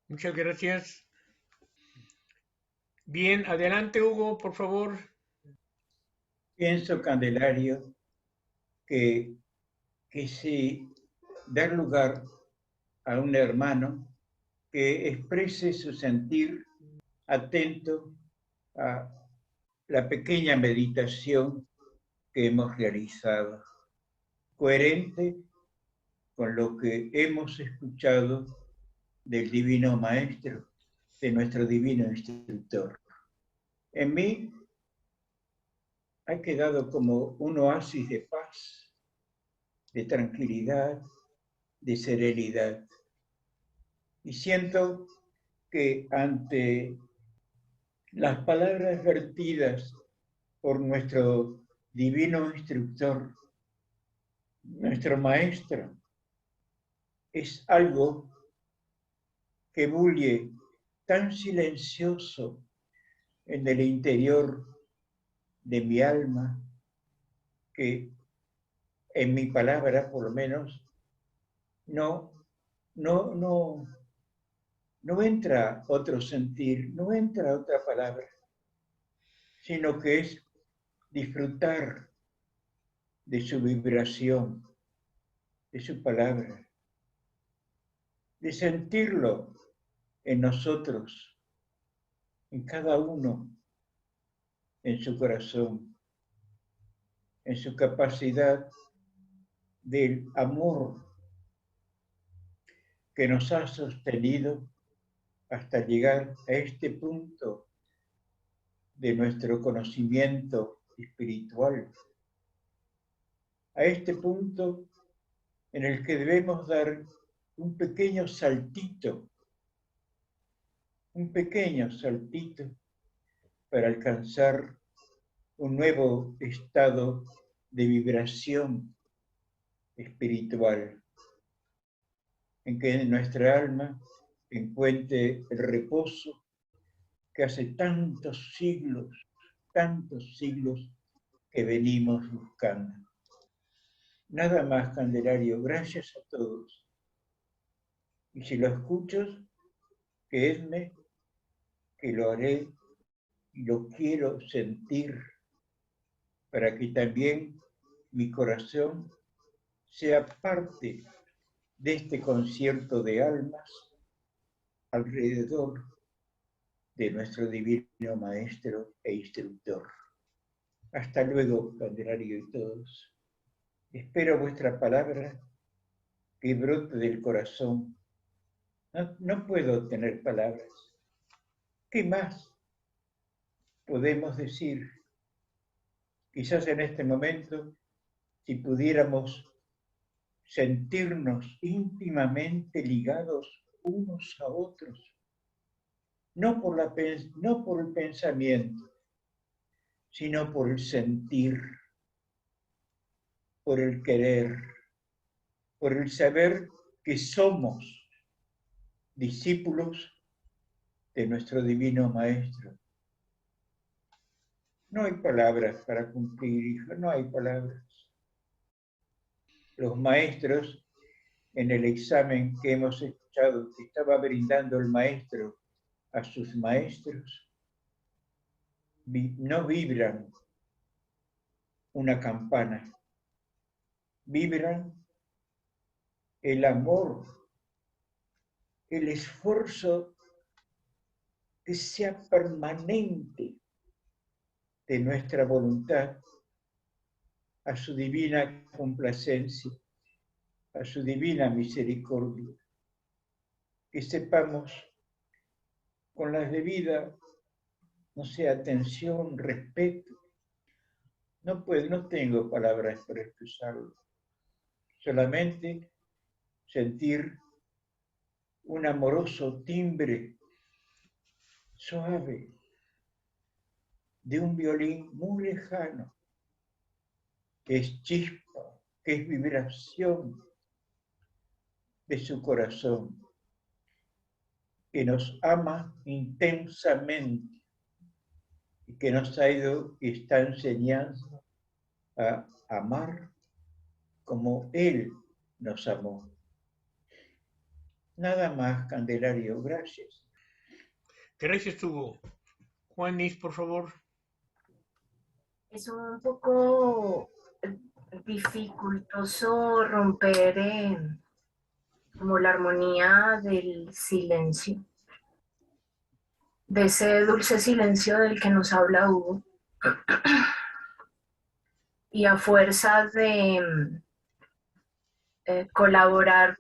Muchas gracias. Bien, adelante Hugo, por favor. Pienso, Candelario, que, que si dar lugar a un hermano que exprese su sentir atento a la pequeña meditación que hemos realizado, coherente con lo que hemos escuchado del Divino Maestro, de nuestro Divino Instructor. En mí ha quedado como un oasis de paz, de tranquilidad, de serenidad. Y siento que ante las palabras vertidas por nuestro divino instructor, nuestro maestro, es algo que bulle tan silencioso en el interior de mi alma que en mi palabra, por lo menos, no, no, no, no entra otro sentir, no entra otra palabra, sino que es disfrutar de su vibración, de su palabra, de sentirlo en nosotros, en cada uno, en su corazón, en su capacidad del amor que nos ha sostenido hasta llegar a este punto de nuestro conocimiento espiritual, a este punto en el que debemos dar un pequeño saltito para alcanzar un nuevo estado de vibración espiritual, en que nuestra alma encuentre el reposo que hace tantos siglos que venimos buscando. Nada más, Candelario, gracias a todos. Y si lo escucho, creedme que lo haré y lo quiero sentir para que también mi corazón sea parte de este concierto de almas alrededor de nuestro divino maestro e instructor. Hasta luego, Candelario y todos. Espero vuestra palabra que brote del corazón. No puedo tener palabras. ¿Qué más podemos decir? Quizás en este momento, si pudiéramos sentirnos íntimamente ligados unos a otros, no por el pensamiento, sino por el sentir, por el querer, por el saber que somos discípulos de nuestro divino Maestro. No hay palabras para cumplir, hijo, no hay palabras. Los maestros, en el examen que hemos escuchado, que estaba brindando el maestro a sus maestros, no vibran una campana, vibran el amor, el esfuerzo que sea permanente de nuestra voluntad a su divina complacencia, a su divina misericordia. Que sepamos con la debida, no sé, atención, respeto. No tengo palabras para expresarlo. Solamente sentir un amoroso timbre suave de un violín muy lejano, que es chispa, que es vibración de su corazón, que nos ama intensamente y que nos ha ido y está enseñando a amar como Él nos amó. Nada más, Candelario, gracias. Gracias, Hugo. Juanis, por favor. Es un poco dificultoso romper como la armonía del silencio, de ese dulce silencio del que nos habla Hugo, y a fuerza de colaborar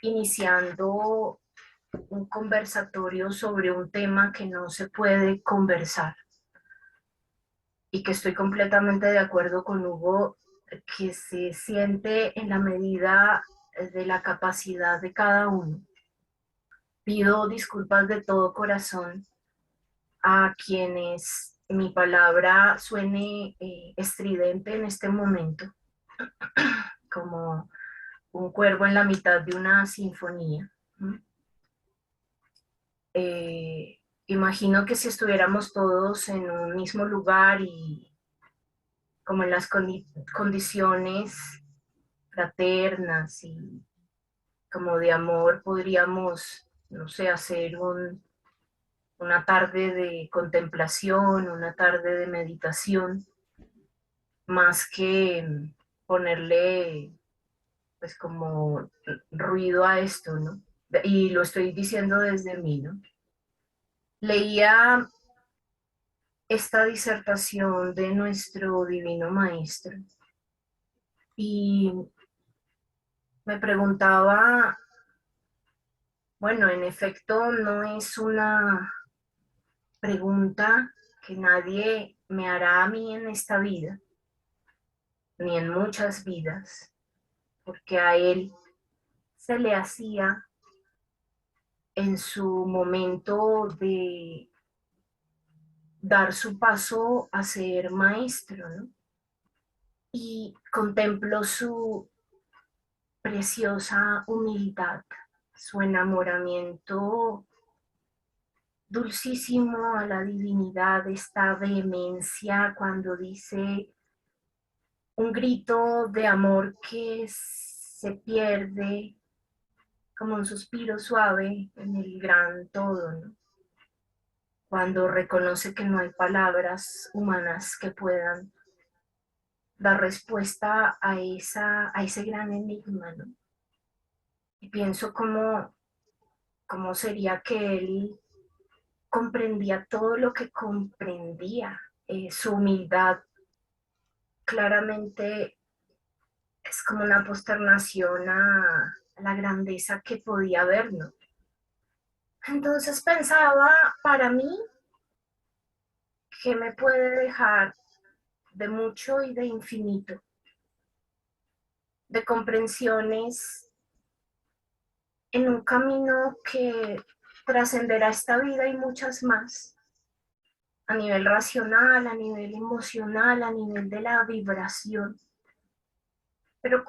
iniciando un conversatorio sobre un tema que no se puede conversar, y que estoy completamente de acuerdo con Hugo, que se siente en la medida de la capacidad de cada uno. Pido disculpas de todo corazón a quienes mi palabra suene estridente en este momento, como un cuervo en la mitad de una sinfonía. Imagino que si estuviéramos todos en un mismo lugar y como en las condiciones fraternas y como de amor, podríamos, no sé, hacer una tarde de contemplación, una tarde de meditación, más que ponerle pues como ruido a esto, ¿no? Y lo estoy diciendo desde mí, ¿no? Leía esta disertación de nuestro divino maestro y me preguntaba, bueno, en efecto no es una pregunta que nadie me hará a mí en esta vida, ni en muchas vidas, porque a él se le hacía en su momento de dar su paso a ser maestro, ¿no? Y contemplo su preciosa humildad, su enamoramiento dulcísimo a la divinidad, esta vehemencia cuando dice un grito de amor que se pierde como un suspiro suave en el gran todo, ¿no? Cuando reconoce que no hay palabras humanas que puedan dar respuesta a ese gran enigma, ¿no? Y pienso cómo sería que él comprendía todo lo que comprendía, su humildad claramente es como una posternación a la grandeza que podía ver, ¿no? Entonces pensaba, para mí, ¿qué me puede dejar de mucho y de infinito? De comprensiones en un camino que trascenderá esta vida y muchas más, a nivel racional, a nivel emocional, a nivel de la vibración. Pero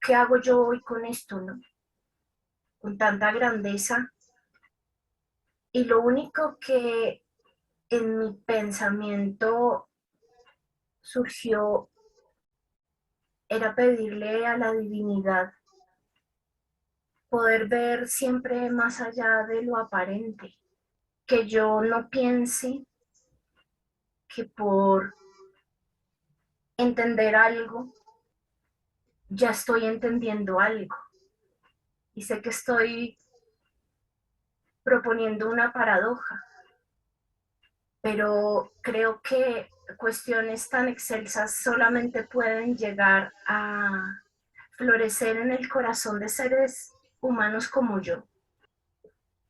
¿qué hago yo hoy con esto, no? Con tanta grandeza. Y lo único que en mi pensamiento surgió era pedirle a la divinidad poder ver siempre más allá de lo aparente, que yo no piense que por entender algo ya estoy entendiendo algo. Y sé que estoy proponiendo una paradoja, pero creo que cuestiones tan excelsas solamente pueden llegar a florecer en el corazón de seres humanos como yo.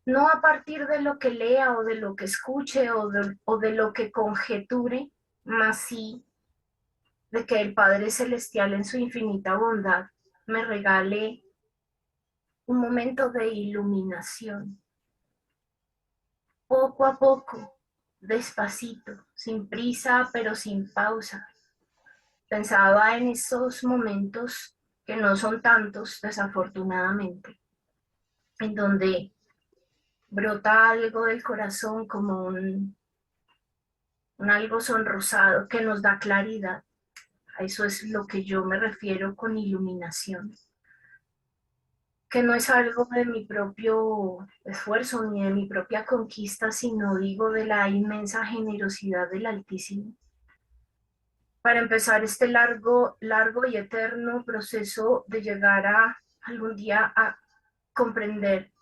No a partir de lo que lea o de lo que escuche o de lo que conjeture, mas sí de que el Padre Celestial en su infinita bondad me regale un momento de iluminación, poco a poco, despacito, sin prisa pero sin pausa. Pensaba en esos momentos que no son tantos, desafortunadamente, en donde brota algo del corazón como un algo sonrosado que nos da claridad. A eso es lo que yo me refiero con iluminación. que no es algo de mi propio esfuerzo ni de mi propia conquista, sino digo de la inmensa generosidad del Altísimo. Para empezar este largo y eterno proceso de llegar a algún día a comprender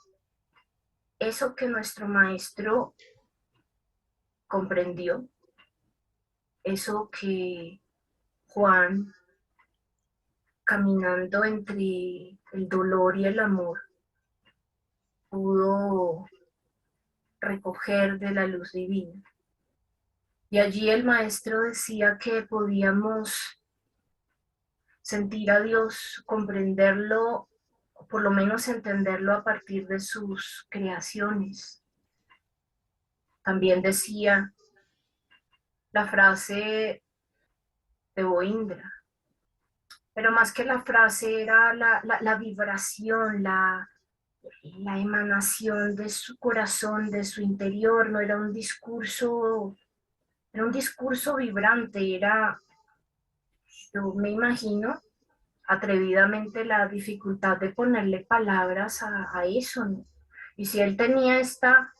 eso que nuestro Maestro comprendió, eso que Juan, caminando entre el dolor y el amor, pudo recoger de la luz divina. Y allí el Maestro decía que podíamos sentir a Dios, comprenderlo, o por lo menos entenderlo a partir de sus creaciones. También decía la frase de Boindra, pero más que la frase era la vibración, la emanación de su corazón, de su interior. No era un discurso, era un discurso vibrante, yo me imagino atrevidamente la dificultad de ponerle palabras a eso, ¿no? Y si él tenía esta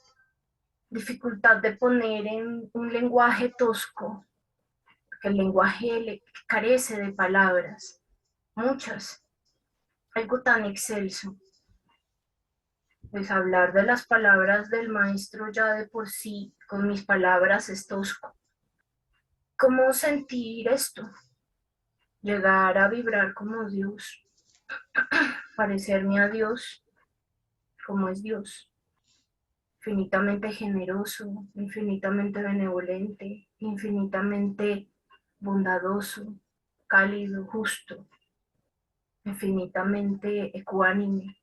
dificultad de poner en un lenguaje tosco, que el lenguaje carece de palabras, muchas, algo tan excelso, pues hablar de las palabras del Maestro ya de por sí, con mis palabras, es tosco. ¿Cómo sentir esto? Llegar a vibrar como Dios, parecerme a Dios como es Dios, infinitamente generoso, infinitamente benevolente, infinitamente bondadoso, cálido, justo, infinitamente ecuánime.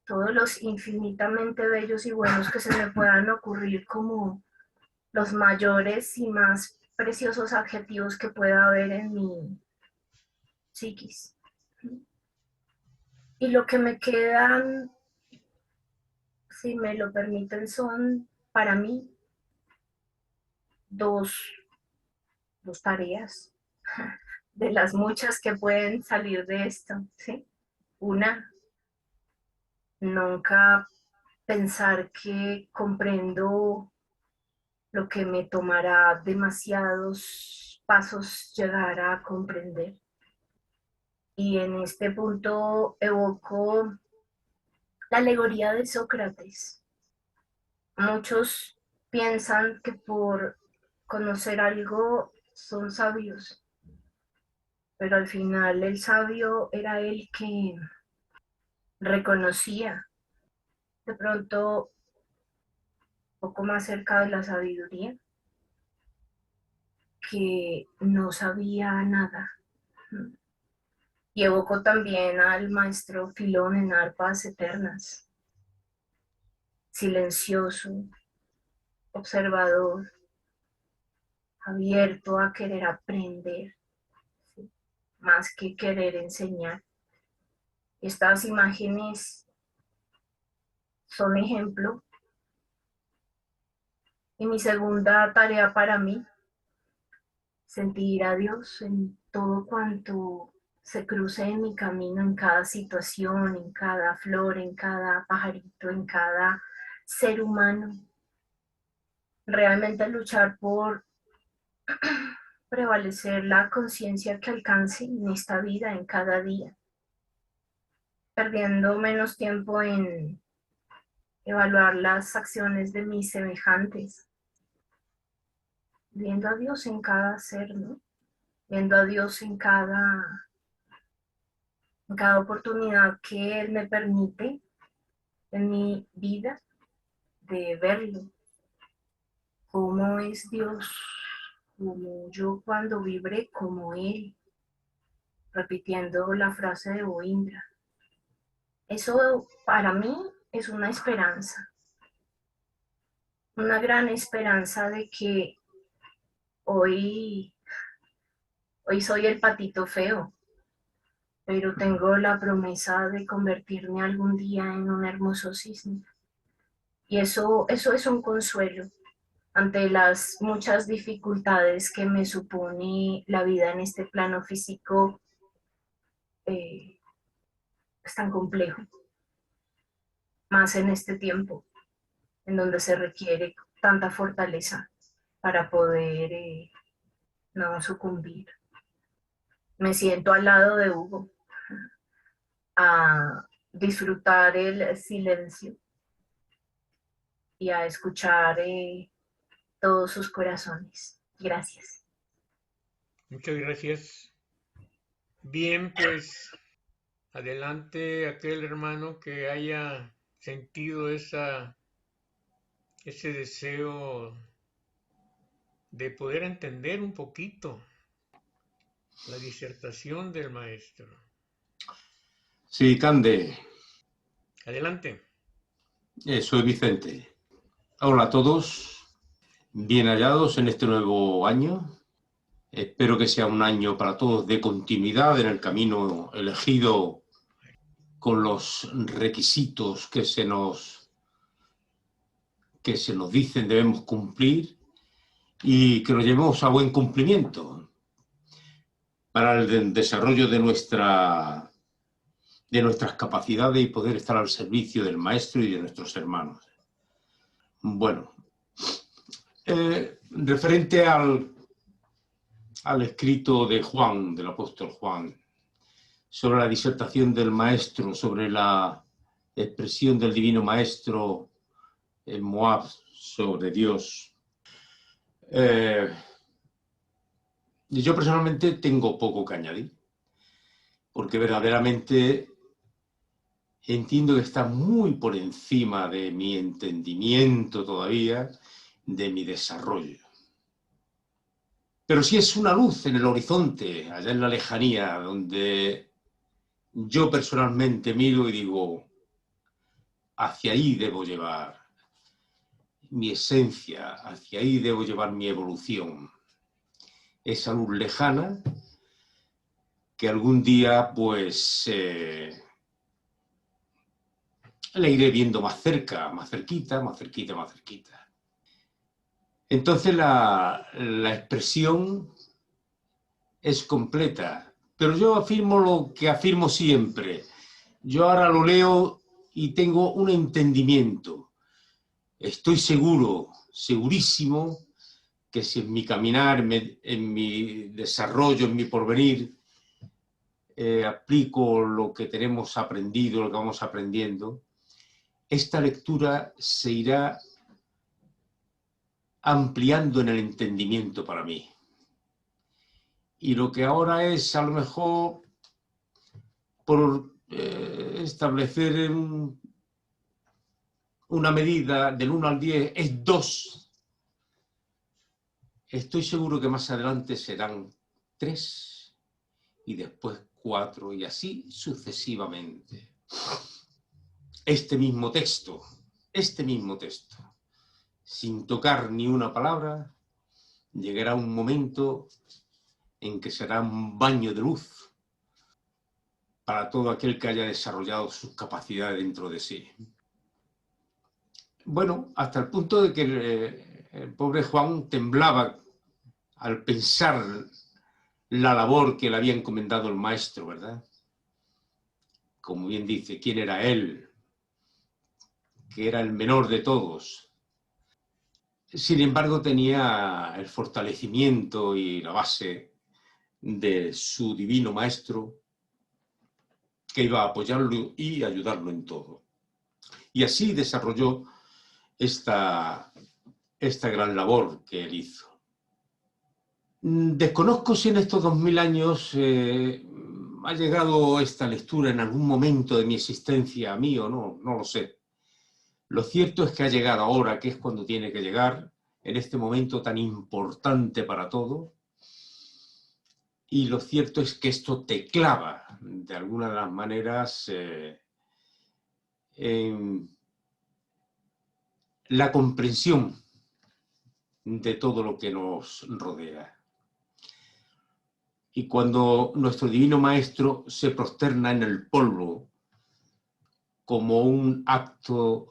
Todos los infinitamente bellos y buenos que se me puedan ocurrir como los mayores y más preciosos adjetivos que pueda haber en mi psiquis. Y lo que me quedan, si me lo permiten, son para mí dos tareas de las muchas que pueden salir de esto, ¿sí? Una, nunca pensar que comprendo lo que me tomará demasiados pasos llegar a comprender. Y en este punto evoco la alegoría de Sócrates. Muchos piensan que por conocer algo son sabios, pero al final el sabio era el que reconocía de pronto un poco más cerca de la sabiduría que no sabía nada. Y evoco también al maestro Filón en Arpas Eternas, silencioso, observador, abierto a querer aprender, ¿sí? Más que querer enseñar. Estas imágenes son ejemplo. Y mi segunda tarea para mí, sentir a Dios en todo cuanto se cruce en mi camino, en cada situación, en cada flor, en cada pajarito, en cada ser humano. Realmente luchar por prevalecer la conciencia que alcance en esta vida, en cada día, perdiendo menos tiempo en evaluar las acciones de mis semejantes, viendo a Dios en cada ser, ¿no? Viendo a Dios en cada oportunidad que Él me permite en mi vida de verlo, cómo es Dios, como yo cuando vibré como Él, repitiendo la frase de Boindra. Eso para mí es una esperanza, una gran esperanza de que hoy soy el patito feo, pero tengo la promesa de convertirme algún día en un hermoso cisne. Y eso es un consuelo ante las muchas dificultades que me supone la vida en este plano físico, es tan complejo, más en este tiempo, en donde se requiere tanta fortaleza para poder no sucumbir. Me siento al lado de Hugo a disfrutar el silencio y a escuchar todos sus corazones. Gracias. Muchas gracias. Bien, pues adelante aquel hermano que haya sentido ese deseo de poder entender un poquito la disertación del maestro. Sí, Cande, Adelante. soy Vicente. Hola a todos, bien hallados en este nuevo año. Espero que sea un año para todos de continuidad en el camino elegido con los requisitos que se nos dicen debemos cumplir y que los llevemos a buen cumplimiento para el desarrollo de nuestras capacidades y poder estar al servicio del Maestro y de nuestros hermanos. Bueno, referente al escrito de Juan, del apóstol Juan, sobre la disertación del Maestro, sobre la expresión del Divino Maestro en Moab sobre Dios. Yo personalmente tengo poco que añadir, porque verdaderamente entiendo que está muy por encima de mi entendimiento todavía, de mi desarrollo. Pero sí es una luz en el horizonte, allá en la lejanía, donde yo personalmente miro y digo, hacia ahí debo llevar mi esencia, hacia ahí debo llevar mi evolución. Esa luz lejana que algún día pues la iré viendo más cerca, más cerquita, más cerquita, más cerquita. Entonces la expresión es completa, pero yo afirmo lo que afirmo siempre. Yo ahora lo leo y tengo un entendimiento. Estoy seguro, segurísimo, que si en mi caminar, en mi desarrollo, en mi porvenir, aplico lo que tenemos aprendido, lo que vamos aprendiendo, esta lectura se irá ampliando en el entendimiento para mí. Y lo que ahora es, a lo mejor, por establecer una medida del 1 al 10, es 2. Estoy seguro que más adelante serán 3 y después 4 y así sucesivamente. Este mismo texto, sin tocar ni una palabra, llegará un momento en que será un baño de luz para todo aquel que haya desarrollado sus capacidades dentro de sí. Bueno, hasta el punto de que el pobre Juan temblaba al pensar la labor que le había encomendado el maestro, ¿verdad? Como bien dice, ¿quién era él? Que era el menor de todos. Sin embargo, tenía el fortalecimiento y la base de su divino maestro que iba a apoyarlo y ayudarlo en todo. Y así desarrolló esta gran labor que él hizo. Desconozco si en estos 2000 años ha llegado esta lectura en algún momento de mi existencia a mí o no, no lo sé. Lo cierto es que ha llegado ahora, que es cuando tiene que llegar, en este momento tan importante para todo. Y lo cierto es que esto te clava, de alguna de las maneras, en la comprensión de todo lo que nos rodea. Y cuando nuestro Divino Maestro se prosterna en el polvo como un acto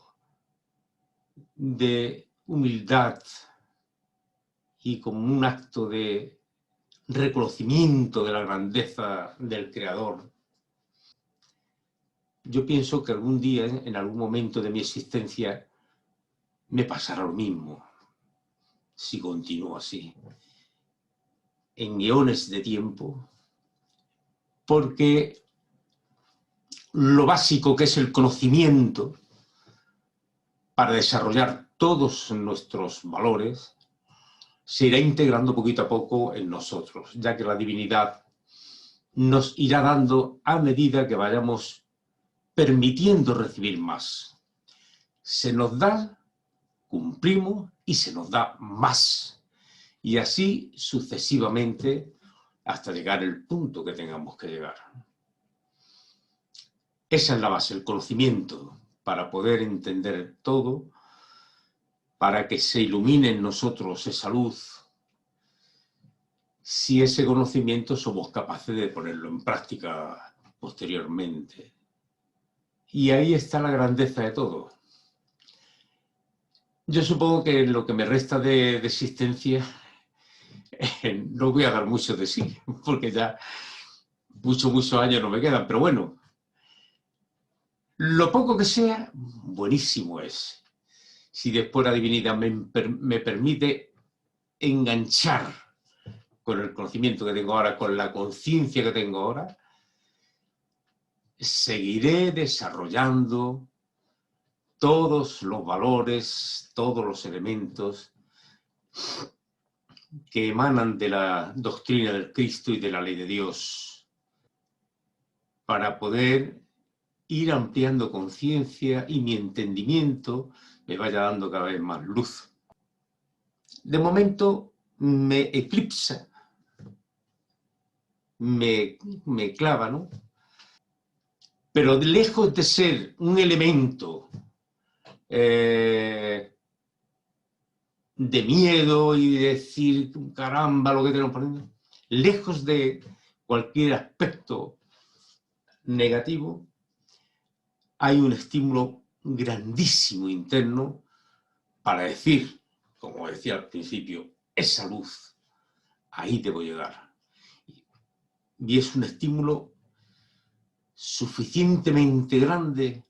de humildad y como un acto de reconocimiento de la grandeza del Creador, yo pienso que algún día, en algún momento de mi existencia, me pasará lo mismo, si continúo así, en eones de tiempo, porque lo básico que es el conocimiento para desarrollar todos nuestros valores se irá integrando poquito a poco en nosotros, ya que la divinidad nos irá dando a medida que vayamos permitiendo recibir más. Se nos da, cumplimos y se nos da más. Y así sucesivamente hasta llegar al punto que tengamos que llegar. Esa es la base, el conocimiento, para poder entender todo, para que se ilumine en nosotros esa luz. Si ese conocimiento somos capaces de ponerlo en práctica posteriormente. Y ahí está la grandeza de todo. Yo supongo que en lo que me resta de existencia no voy a dar mucho de sí, porque ya muchos años no me quedan, pero bueno, lo poco que sea, buenísimo es. Si después la divinidad me permite enganchar con el conocimiento que tengo ahora, con la conciencia que tengo ahora, seguiré desarrollando todos los valores, todos los elementos que emanan de la doctrina del Cristo y de la ley de Dios, para poder ir ampliando conciencia y mi entendimiento me vaya dando cada vez más luz. De momento me eclipsa, me clava, ¿no? Pero lejos de ser un elemento de miedo y de decir, caramba, lo que tenemos por dentro, lejos de cualquier aspecto negativo, hay un estímulo grandísimo interno para decir, como decía al principio, esa luz, ahí debo llegar. Y es un estímulo suficientemente grande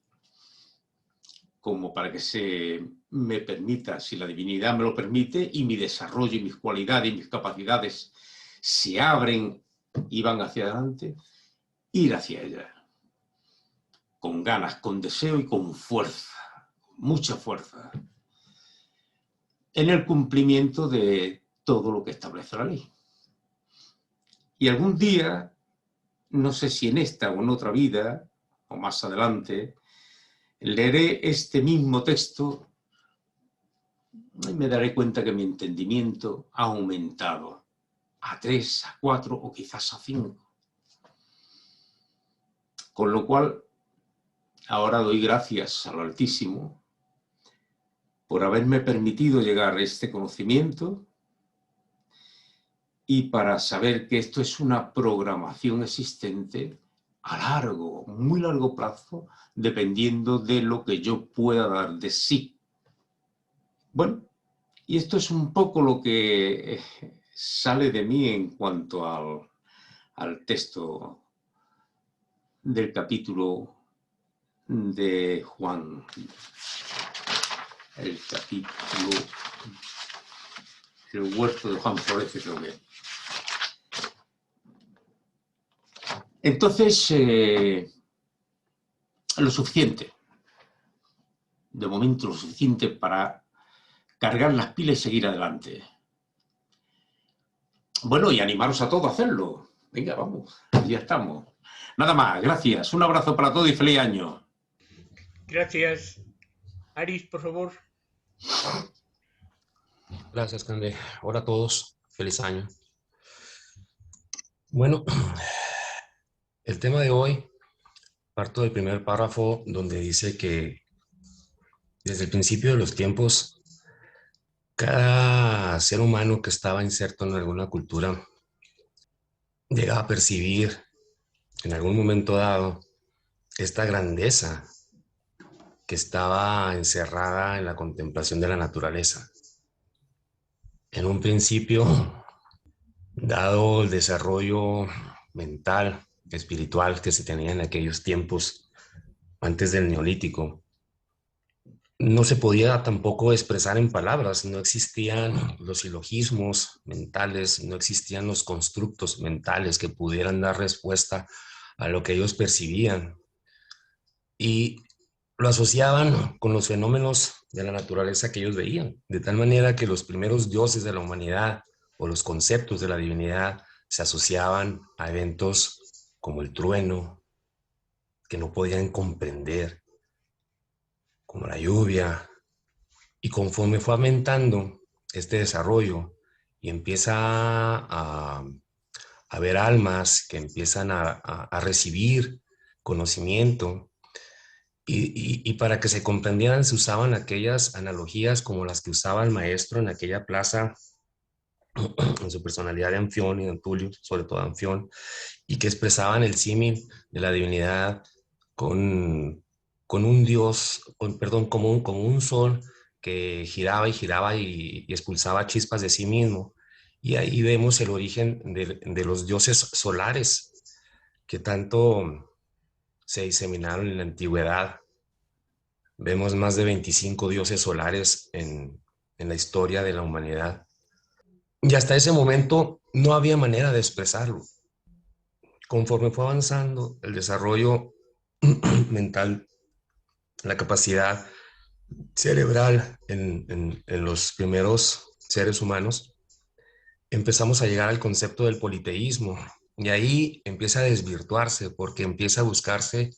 como para que se me permita, si la divinidad me lo permite, y mi desarrollo y mis cualidades y mis capacidades se abren y van hacia adelante, ir hacia ella. Con ganas, con deseo y con fuerza, mucha fuerza, en el cumplimiento de todo lo que establece la ley. Y algún día, no sé si en esta o en otra vida, o más adelante, leeré este mismo texto y me daré cuenta que mi entendimiento ha aumentado a 3, a 4 o quizás a 5. Con lo cual, ahora doy gracias al Altísimo por haberme permitido llegar a este conocimiento y para saber que esto es una programación existente a largo, muy largo plazo, dependiendo de lo que yo pueda dar de sí. Bueno, y esto es un poco lo que sale de mí en cuanto al texto del capítulo de Juan, el capítulo, el huerto de Juan Florece, creo que. Entonces, lo suficiente, de momento lo suficiente para cargar las pilas y seguir adelante. Bueno, y animaros a todos a hacerlo. Venga, vamos, ya estamos. Nada más, gracias. Un abrazo para todos y feliz año. Gracias. Aris, por favor. Gracias, Cande. Hola a todos. Feliz año. Bueno, el tema de hoy, parto del primer párrafo donde dice que desde el principio de los tiempos, cada ser humano que estaba inserto en alguna cultura llegaba a percibir en algún momento dado esta grandeza que estaba encerrada en la contemplación de la naturaleza. En un principio, dado el desarrollo mental, espiritual que se tenía en aquellos tiempos, antes del Neolítico, no se podía tampoco expresar en palabras, no existían los silogismos mentales, no existían los constructos mentales que pudieran dar respuesta a lo que ellos percibían. Y lo asociaban con los fenómenos de la naturaleza que ellos veían, de tal manera que los primeros dioses de la humanidad o los conceptos de la divinidad se asociaban a eventos como el trueno, que no podían comprender, como la lluvia. Y conforme fue aumentando este desarrollo y empieza a haber almas que empiezan a recibir conocimiento, y para que se comprendieran se usaban aquellas analogías como las que usaba el maestro en aquella plaza, en su personalidad de Anfión y de Antulio, sobre todo Anfión, y que expresaban el símil de la divinidad con un dios, perdón, como un sol que giraba y giraba y expulsaba chispas de sí mismo. Y ahí vemos el origen de los dioses solares que tanto se diseminaron en la antigüedad. Vemos más de 25 dioses solares en la historia de la humanidad. Y hasta ese momento no había manera de expresarlo. Conforme fue avanzando el desarrollo mental, la capacidad cerebral en los primeros seres humanos, empezamos a llegar al concepto del politeísmo. Y ahí empieza a desvirtuarse porque empieza a buscarse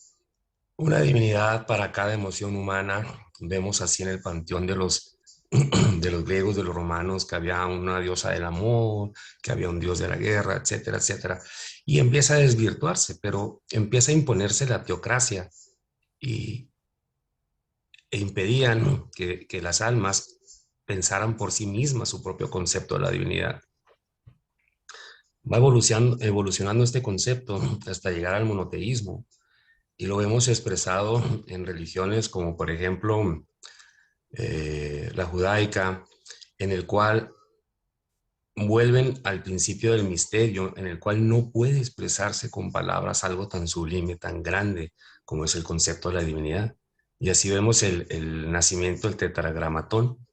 una divinidad para cada emoción humana. Vemos así en el panteón de los griegos, de los romanos, que había una diosa del amor, que había un dios de la guerra, etcétera, etcétera. Y empieza a desvirtuarse, pero empieza a imponerse la teocracia e impedían que las almas pensaran por sí mismas su propio concepto de la divinidad. Va evolucionando este concepto hasta llegar al monoteísmo, y lo hemos expresado en religiones como por ejemplo la judaica, en el cual vuelven al principio del misterio, en el cual no puede expresarse con palabras algo tan sublime, tan grande como es el concepto de la divinidad. Y así vemos el nacimiento del tetragramatón,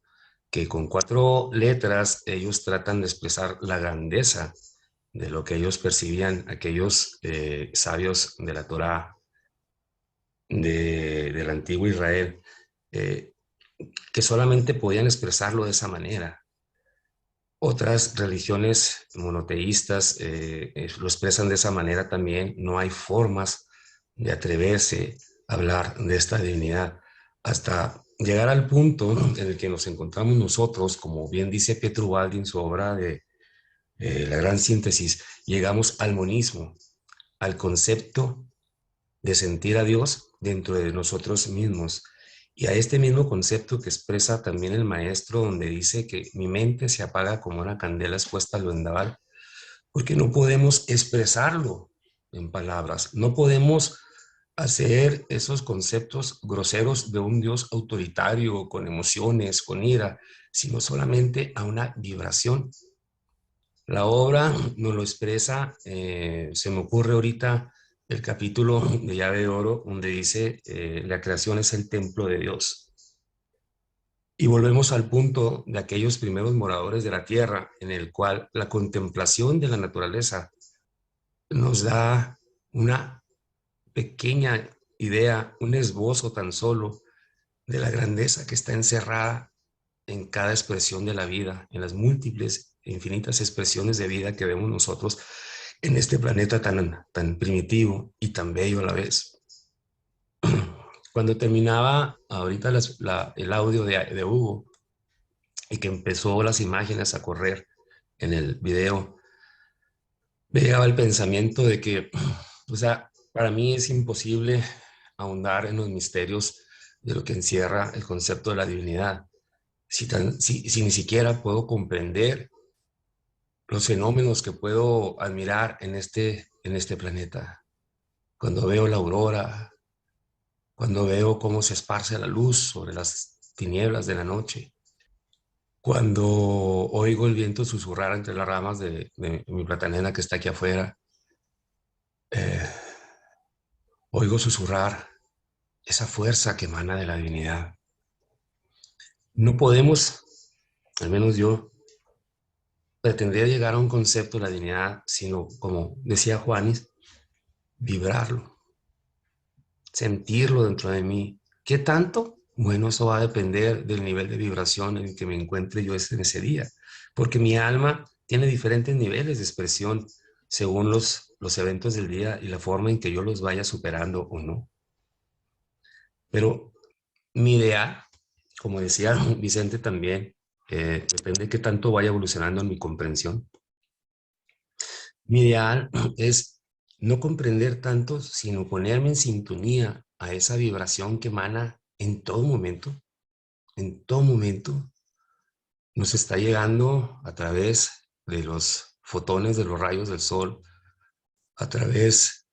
que con 4 letras ellos tratan de expresar la grandeza de lo que ellos percibían, aquellos sabios de la Torá, del antiguo Israel, que solamente podían expresarlo de esa manera. Otras religiones monoteístas lo expresan de esa manera también. No hay formas de atreverse a hablar de esta divinidad hasta llegar al punto en el que nos encontramos nosotros, como bien dice Pietro Ubaldi en su obra de La Gran Síntesis. Llegamos al monismo, al concepto de sentir a Dios dentro de nosotros mismos. Y a este mismo concepto que expresa también el maestro, donde dice que mi mente se apaga como una candela expuesta al vendaval, porque no podemos expresarlo en palabras, no podemos hacer esos conceptos groseros de un Dios autoritario, con emociones, con ira, sino solamente a una vibración. La obra nos lo expresa, se me ocurre ahorita el capítulo de Llave de Oro, donde dice, la creación es el templo de Dios. Y volvemos al punto de aquellos primeros moradores de la tierra, en el cual la contemplación de la naturaleza nos da una pequeña idea, un esbozo tan solo de la grandeza que está encerrada en cada expresión de la vida, en las múltiples e infinitas expresiones de vida que vemos nosotros en este planeta tan primitivo y tan bello a la vez. Cuando terminaba ahorita el audio de Hugo y que empezó las imágenes a correr en el video, me llegaba el pensamiento de que, o sea, para mí es imposible ahondar en los misterios de lo que encierra el concepto de la divinidad, si ni siquiera puedo comprender los fenómenos que puedo admirar en este planeta. Cuando veo la aurora, cuando veo cómo se esparce la luz sobre las tinieblas de la noche, cuando oigo el viento susurrar entre las ramas de mi platanera que está aquí afuera, oigo susurrar esa fuerza que emana de la divinidad. No podemos, al menos yo, pretender llegar a un concepto de la divinidad, sino, como decía Juanis, vibrarlo, sentirlo dentro de mí. ¿Qué tanto? Bueno, eso va a depender del nivel de vibración en el que me encuentre yo en ese día, porque mi alma tiene diferentes niveles de expresión según los eventos del día y la forma en que yo los vaya superando o no. Pero mi ideal, como decía Vicente también, depende de qué tanto vaya evolucionando en mi comprensión. Mi ideal es no comprender tanto, sino ponerme en sintonía a esa vibración que emana en todo momento. En todo momento nos está llegando a través de los fotones de los rayos del sol, a través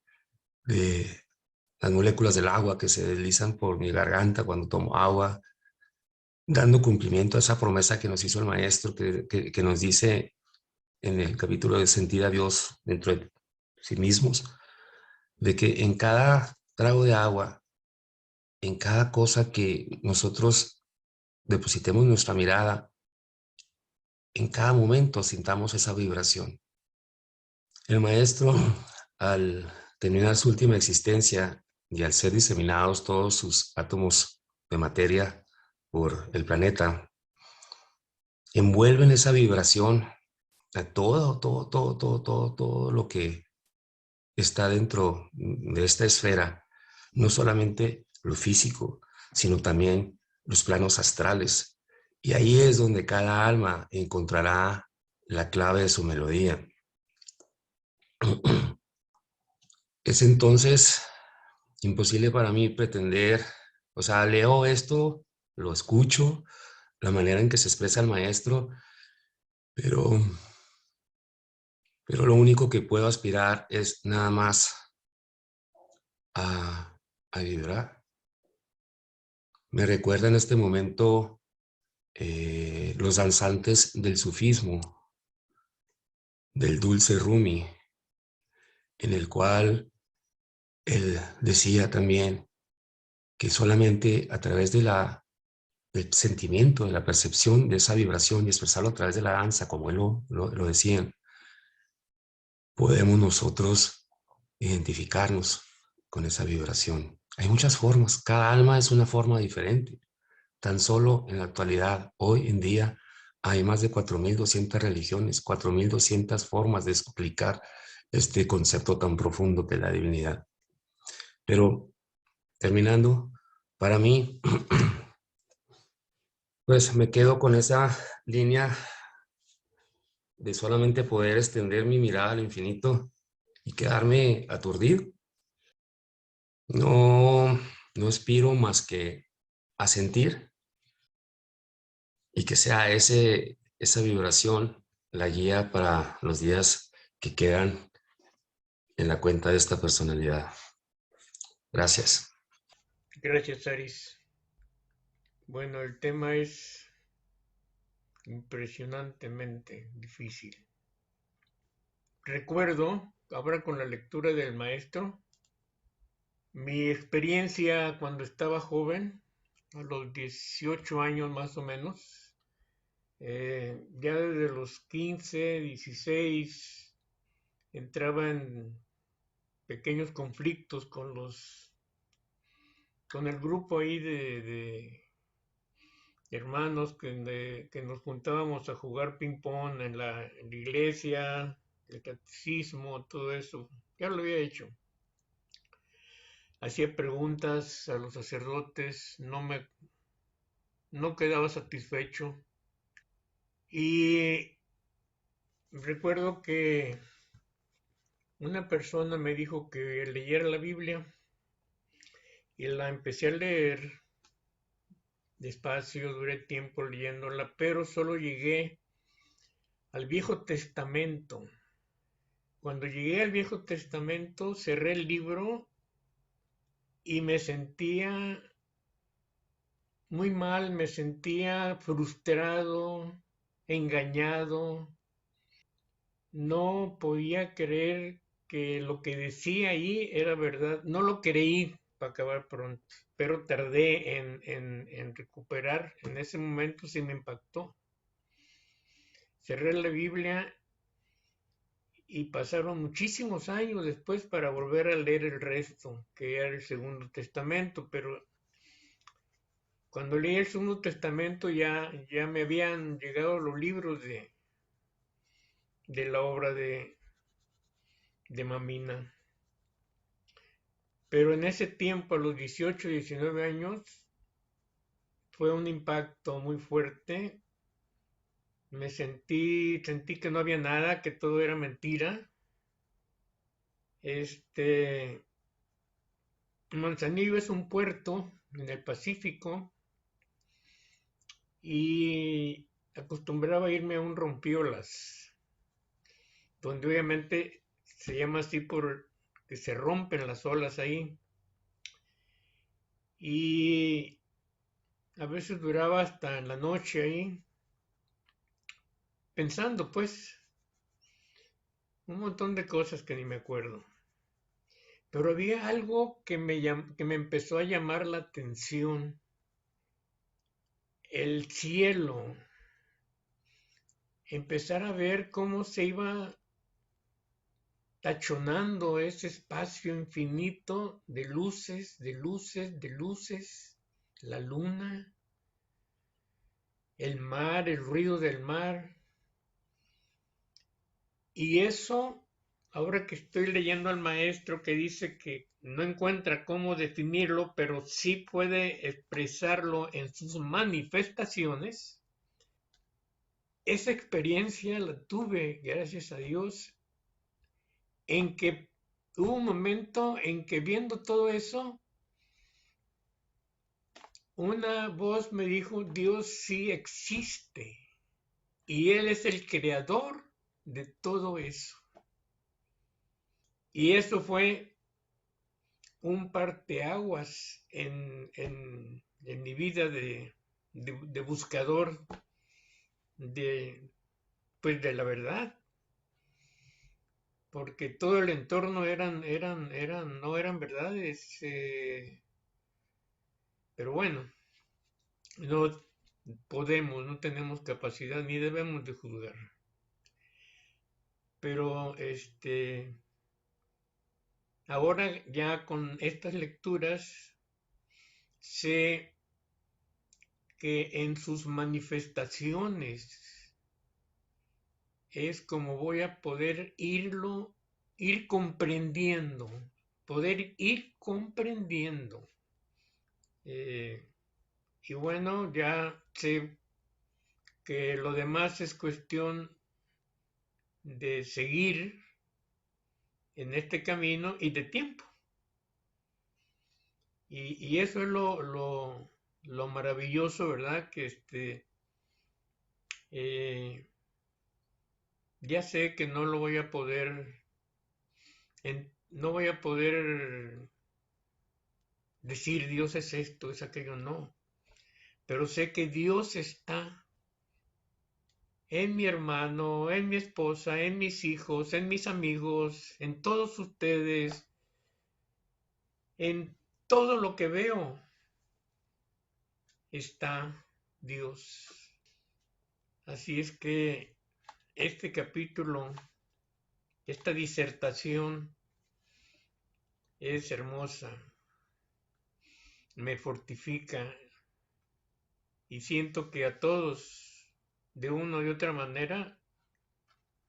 de las moléculas del agua que se deslizan por mi garganta cuando tomo agua, dando cumplimiento a esa promesa que nos hizo el maestro, que nos dice en el capítulo de Sentir a Dios dentro de sí mismos, de que en cada trago de agua, en cada cosa que nosotros depositemos nuestra mirada, en cada momento sintamos esa vibración. El maestro, al terminar su última existencia y al ser diseminados todos sus átomos de materia por el planeta, envuelven esa vibración a todo lo que está dentro de esta esfera, no solamente lo físico, sino también los planos astrales. Y ahí es donde cada alma encontrará la clave de su melodía. Es entonces imposible para mí pretender, o sea, leo esto, lo escucho, la manera en que se expresa el maestro, pero lo único que puedo aspirar es nada más a vibrar. Me recuerda en este momento los danzantes del sufismo, del dulce Rumi, en el cual él decía también que solamente a través del sentimiento, de la percepción de esa vibración y expresarlo a través de la danza, como él lo decía, podemos nosotros identificarnos con esa vibración. Hay muchas formas, cada alma es una forma diferente. Tan solo en la actualidad, hoy en día, hay más de 4.200 religiones, 4.200 formas de explicar este concepto tan profundo que es la divinidad. Pero, terminando, para mí, pues me quedo con esa línea de solamente poder extender mi mirada al infinito y quedarme aturdido. No aspiro más que a sentir y que sea esa vibración la guía para los días que quedan en la cuenta de esta personalidad. Gracias. Gracias, Aris. Bueno, el tema es impresionantemente difícil. Recuerdo, ahora con la lectura del maestro, mi experiencia cuando estaba joven, a los 18 años más o menos, ya desde los 15, 16, entraba en pequeños conflictos con el grupo ahí de hermanos que nos juntábamos a jugar ping pong en la iglesia, el catecismo, todo eso. Ya lo había hecho. Hacía preguntas a los sacerdotes, no quedaba satisfecho. Y recuerdo que una persona me dijo que leyera la Biblia y la empecé a leer despacio, duré tiempo leyéndola, pero solo llegué al Viejo Testamento. Cuando llegué al Viejo Testamento, cerré el libro y me sentía muy mal, me sentía frustrado, engañado. No podía creer que lo que decía ahí era verdad. No lo creí. para acabar pronto. Pero tardé en recuperar. En ese momento sí me impactó. Cerré la Biblia y pasaron muchísimos años después para volver a leer el resto, que era el Segundo Testamento, pero cuando leí el Segundo Testamento ya me habían llegado los libros de la obra de Mamina. Pero en ese tiempo, a los 18, 19 años, fue un impacto muy fuerte. Sentí que no había nada, que todo era mentira. Manzanillo es un puerto en el Pacífico y acostumbraba irme a un rompiolas, donde obviamente se llama así por que se rompen las olas ahí. Y a veces duraba hasta en la noche ahí, pensando pues un montón de cosas que ni me acuerdo. Pero había algo que me empezó a llamar la atención. El cielo. Empezar a ver cómo se iba tachonando ese espacio infinito de luces, de luces, de luces. La luna, el mar, el ruido del mar. Y eso, ahora que estoy leyendo al maestro que dice que no encuentra cómo definirlo, pero sí puede expresarlo en sus manifestaciones, esa experiencia la tuve, gracias a Dios, en que hubo un momento en que viendo todo eso, una voz me dijo, Dios sí existe y Él es el creador de todo eso. Y eso fue un parteaguas en mi vida de buscador pues de la verdad, porque todo el entorno no eran verdades, pero bueno, no no tenemos capacidad ni debemos de juzgar. Pero ahora ya con estas lecturas sé que en sus manifestaciones es como voy a poder ir comprendiendo, poder ir comprendiendo. Y bueno, ya sé que lo demás es cuestión de seguir en este camino y de tiempo. Y eso es lo maravilloso, ¿verdad? Que ya sé que no lo voy a poder, no voy a poder decir Dios es esto, es aquello, no. Pero sé que Dios está en mi hermano, en mi esposa, en mis hijos, en mis amigos, en todos ustedes, en todo lo que veo está Dios. Así es que este capítulo, esta disertación es hermosa, me fortifica y siento que a todos, de una u otra manera,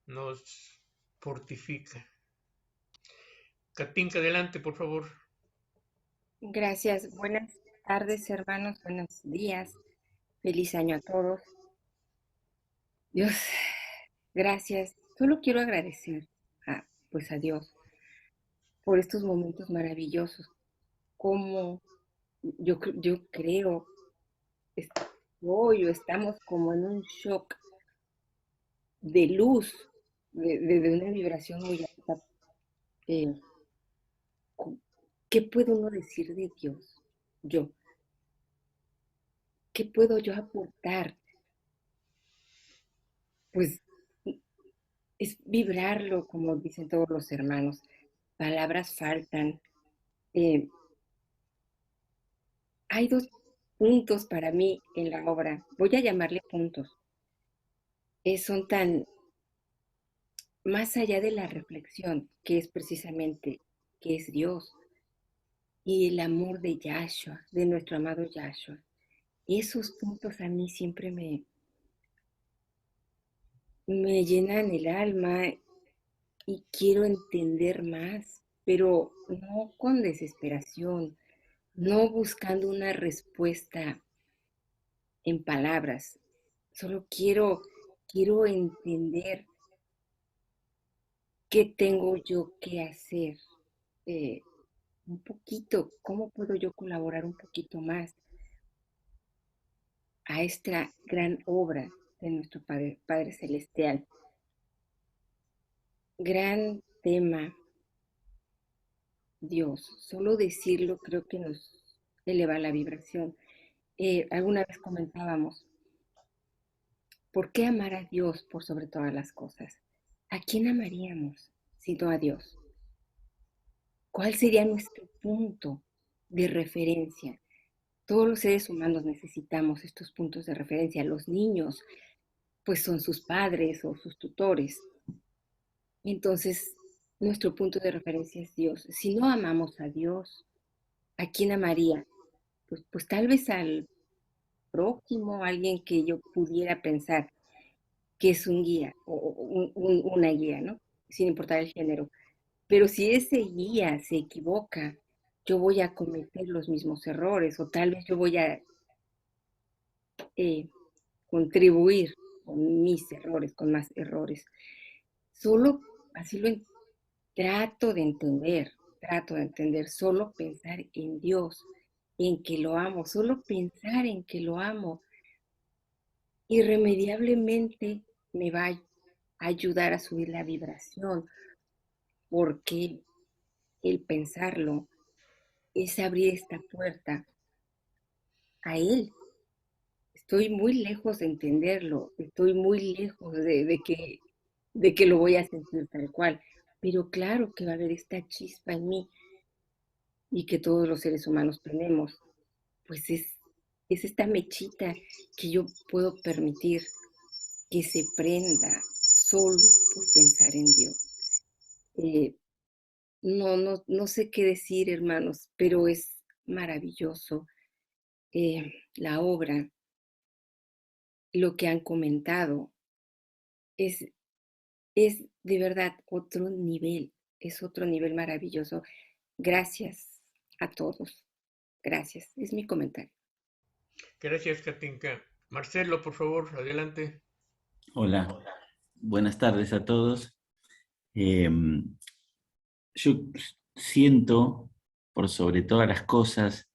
nos fortifica. Katinka, adelante, por favor. Gracias. Buenas tardes, hermanos. Buenos días. Feliz año a todos. Dios, gracias. Solo quiero agradecer pues a Dios por estos momentos maravillosos. Como yo creo, hoy estamos como en un shock de luz, de una vibración muy alta. ¿Qué puedo uno decir de Dios? ¿Qué puedo yo aportar? Pues es vibrarlo, como dicen todos los hermanos. Palabras faltan. hay dos puntos para mí en la obra. Voy a llamarle puntos. Son tan más allá de la reflexión, que es precisamente que es Dios y el amor de Yahshua, de nuestro amado Yahshua. Esos puntos a mí siempre me llenan el alma y quiero entender más, pero no con desesperación, no buscando una respuesta en palabras. Solo quiero entender qué tengo yo que hacer. Un poquito, cómo puedo yo colaborar un poquito más a esta gran obra de nuestro Padre Celestial. Gran tema, Dios. Solo decirlo creo que nos eleva la vibración. Alguna vez comentábamos, ¿por qué amar a Dios por sobre todas las cosas? ¿A quién amaríamos sino a Dios? ¿Cuál sería nuestro punto de referencia? Todos los seres humanos necesitamos estos puntos de referencia. Los niños, pues son sus padres o sus tutores. Entonces, nuestro punto de referencia es Dios. Si no amamos a Dios, ¿a quién amaría? Pues tal vez al prójimo, alguien que yo pudiera pensar que es un guía o una guía, ¿no? Sin importar el género. Pero si ese guía se equivoca, yo voy a cometer los mismos errores o tal vez yo voy a contribuir con mis errores, con más errores. Solo así trato de entender, solo pensar en Dios, en que lo amo, solo pensar en que lo amo, irremediablemente me va a ayudar a subir la vibración, porque el pensarlo es abrir esta puerta a Él. Estoy muy lejos de entenderlo, estoy muy lejos de que lo voy a sentir tal cual, pero claro que va a haber esta chispa en mí y que todos los seres humanos tenemos, pues es esta mechita que yo puedo permitir que se prenda solo por pensar en Dios. No sé qué decir, hermanos, pero es maravilloso la obra, lo que han comentado, es, es de verdad otro nivel, es otro nivel maravilloso. Gracias a todos, gracias, es mi comentario. Gracias, Katinka. Marcelo, por favor, adelante. Hola, buenas tardes a todos. Yo siento, por sobre todas las cosas,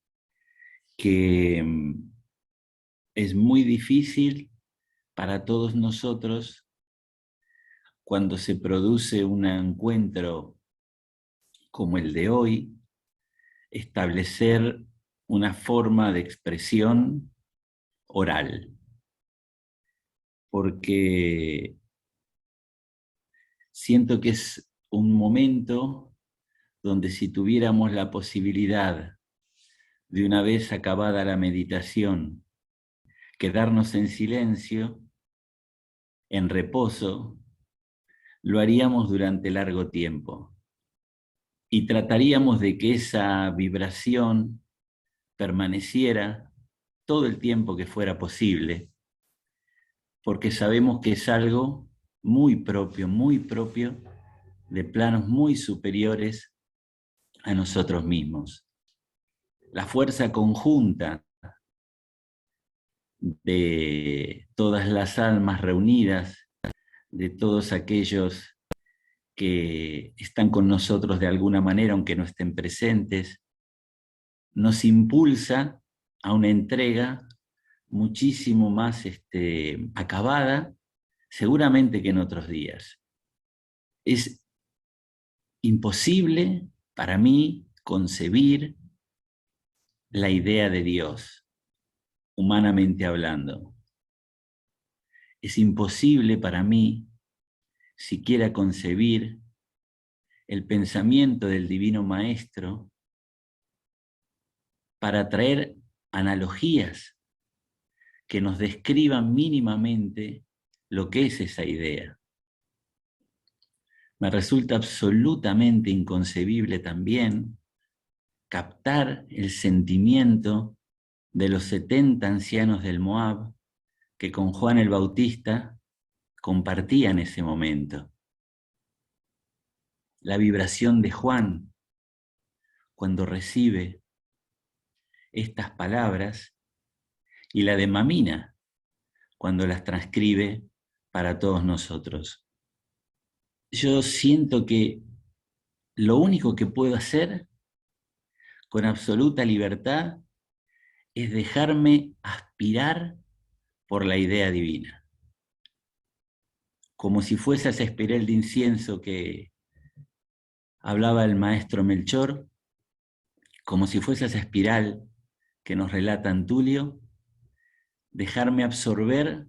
que es muy difícil para todos nosotros cuando se produce un encuentro como el de hoy, establecer una forma de expresión oral. Porque siento que es un momento donde si tuviéramos la posibilidad de una vez acabada la meditación, quedarnos en silencio, en reposo, lo haríamos durante largo tiempo. Y trataríamos de que esa vibración permaneciera todo el tiempo que fuera posible, porque sabemos que es algo muy propio de planos muy superiores a nosotros mismos. La fuerza conjunta de todas las almas reunidas, de todos aquellos que están con nosotros de alguna manera, aunque no estén presentes, nos impulsa a una entrega muchísimo más acabada, seguramente que en otros días. Es imposible para mí concebir la idea de Dios, humanamente hablando. Es imposible para mí siquiera concebir el pensamiento del Divino Maestro para traer analogías que nos describan mínimamente lo que es esa idea. Me resulta absolutamente inconcebible también captar el sentimiento de los 70 ancianos del Moab que con Juan el Bautista compartían ese momento. La vibración de Juan cuando recibe estas palabras y la de Mamina cuando las transcribe para todos nosotros. Yo siento que lo único que puedo hacer con absoluta libertad es dejarme aspirar por la idea divina. Como si fuese esa espiral de incienso que hablaba el maestro Melchor, como si fuese esa espiral que nos relata Antulio, dejarme absorber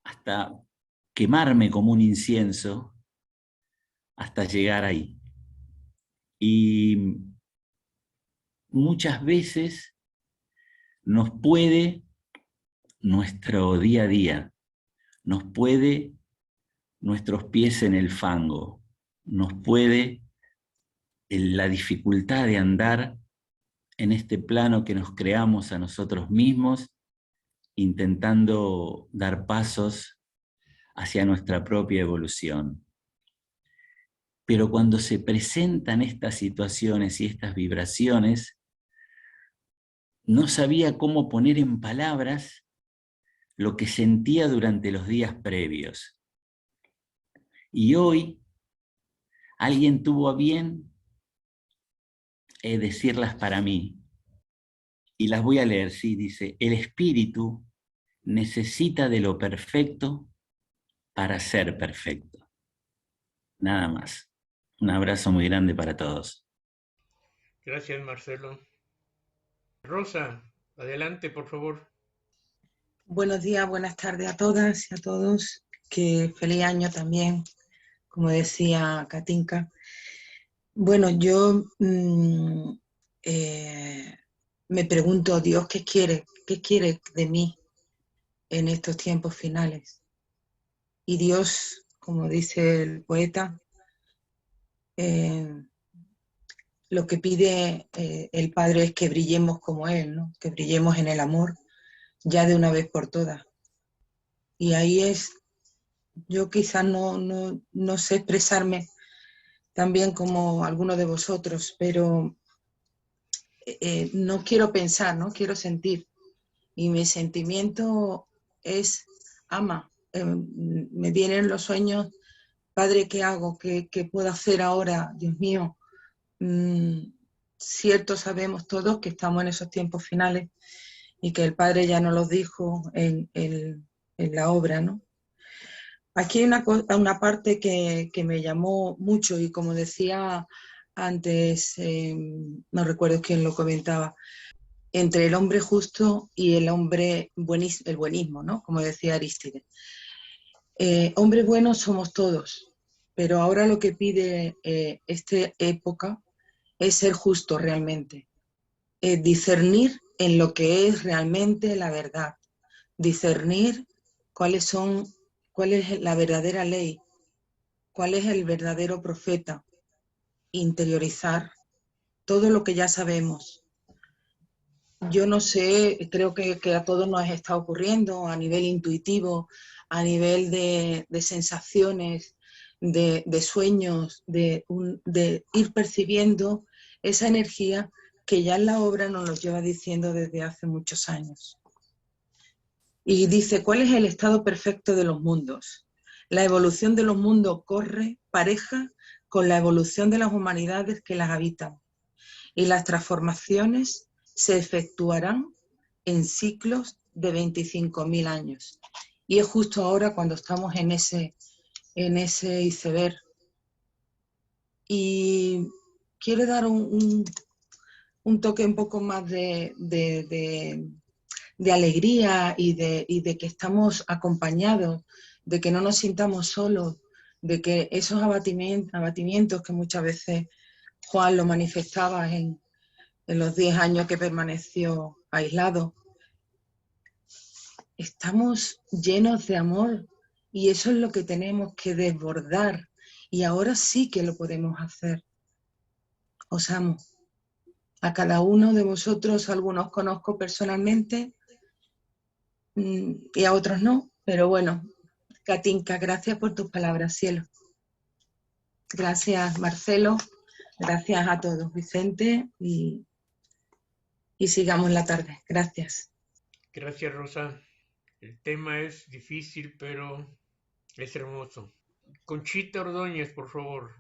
hasta quemarme como un incienso hasta llegar ahí. Y muchas veces nos puede nuestro día a día, nos puede nuestros pies en el fango, nos puede la dificultad de andar en este plano que nos creamos a nosotros mismos, intentando dar pasos hacia nuestra propia evolución. Pero cuando se presentan estas situaciones y estas vibraciones, no sabía cómo poner en palabras lo que sentía durante los días previos. Y hoy alguien tuvo a bien decirlas para mí. Y las voy a leer, sí, dice: el espíritu necesita de lo perfecto para ser perfecto. Nada más. Un abrazo muy grande para todos. Gracias, Marcelo. Rosa, adelante, por favor. Buenos días, buenas tardes a todas y a todos. Que feliz año también, como decía Katinka. Bueno, yo me pregunto, Dios, ¿qué quiere? ¿Qué quiere de mí en estos tiempos finales? Y Dios, como dice el poeta, lo que pide el Padre es que brillemos como Él, ¿no? Que brillemos en el amor, ya de una vez por todas. Y ahí es, yo quizás no sé expresarme tan bien como algunos de vosotros, pero no quiero pensar, no quiero sentir. Y mi sentimiento es ama. Me vienen los sueños, Padre, ¿qué hago? ¿Qué puedo hacer ahora? Dios mío. Cierto, sabemos todos que estamos en esos tiempos finales y que el Padre ya nos los dijo en la obra, ¿no? Aquí hay una parte que me llamó mucho y como decía antes, no recuerdo quién lo comentaba, entre el hombre justo y el hombre el buenismo, ¿no? Como decía Arístides. Hombres buenos somos todos, pero ahora lo que pide esta época es ser justo realmente, discernir en lo que es realmente la verdad, discernir cuál es la verdadera ley, cuál es el verdadero profeta, interiorizar todo lo que ya sabemos. Yo no sé, creo que a todos nos está ocurriendo a nivel intuitivo, a nivel de sensaciones, de sueños, de ir percibiendo esa energía que ya en la obra nos lo lleva diciendo desde hace muchos años. Y dice, ¿cuál es el estado perfecto de los mundos? La evolución de los mundos corre pareja con la evolución de las humanidades que las habitan. Y las transformaciones se efectuarán en ciclos de 25.000 años. Y es justo ahora cuando estamos en ese iceberg. Y quiero dar un toque un poco más de alegría y de que estamos acompañados, de que no nos sintamos solos, de que esos abatimientos que muchas veces Juan lo manifestaba en los 10 años que permaneció aislado. Estamos llenos de amor y eso es lo que tenemos que desbordar y ahora sí que lo podemos hacer. Os amo. A cada uno de vosotros, algunos conozco personalmente y a otros no, pero bueno, Katinka, gracias por tus palabras, cielo. Gracias, Marcelo. Gracias a todos, Vicente, y sigamos la tarde. Gracias. Gracias, Rosa. El tema es difícil, pero es hermoso. Conchita Ordóñez, por favor.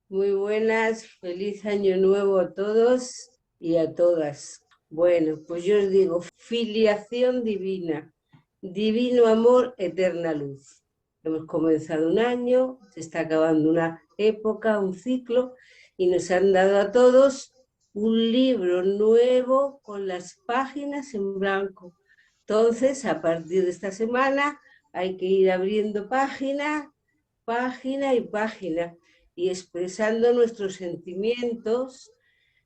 Muy buenas, feliz año nuevo a todos y a todas. Bueno, pues yo os digo, filiación divina, divino amor, eterna luz. Hemos comenzado un año, se está acabando una época, un ciclo, y nos han dado a todos un libro nuevo con las páginas en blanco. Entonces, a partir de esta semana hay que ir abriendo página, página y página, y expresando nuestros sentimientos,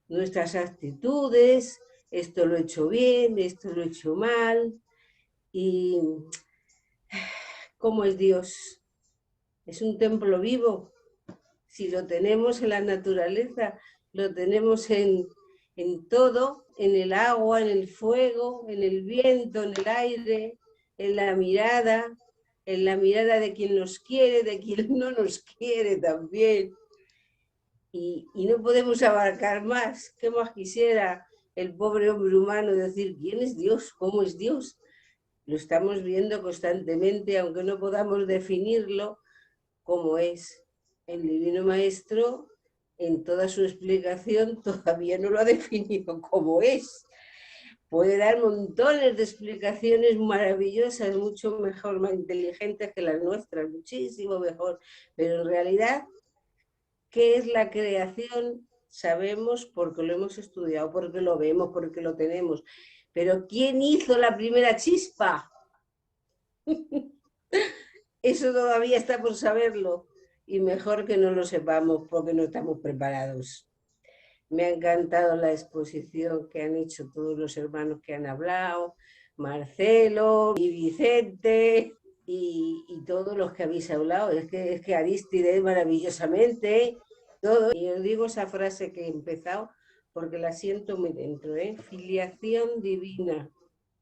nuestras actitudes, esto lo he hecho bien, esto lo he hecho mal, y ¿cómo es Dios? Es un templo vivo. Si lo tenemos en la naturaleza, lo tenemos en todo, en el agua, en el fuego, en el viento, en el aire, en la mirada de quien nos quiere, de quien no nos quiere también. Y no podemos abarcar más. ¿Qué más quisiera el pobre hombre humano decir quién es Dios? ¿Cómo es Dios? Lo estamos viendo constantemente, aunque no podamos definirlo como es. El Divino Maestro, en toda su explicación, todavía no lo ha definido como es. Puede dar montones de explicaciones maravillosas, mucho mejor, más inteligentes que las nuestras, muchísimo mejor. Pero en realidad, ¿qué es la creación? Sabemos porque lo hemos estudiado, porque lo vemos, porque lo tenemos. Pero ¿quién hizo la primera chispa? Eso todavía está por saberlo. Y mejor que no lo sepamos porque no estamos preparados. Me ha encantado la exposición que han hecho todos los hermanos que han hablado, Marcelo y Vicente y todos los que habéis hablado. Es que Arístide maravillosamente, todo. Y os digo esa frase que he empezado porque la siento muy dentro, filiación divina,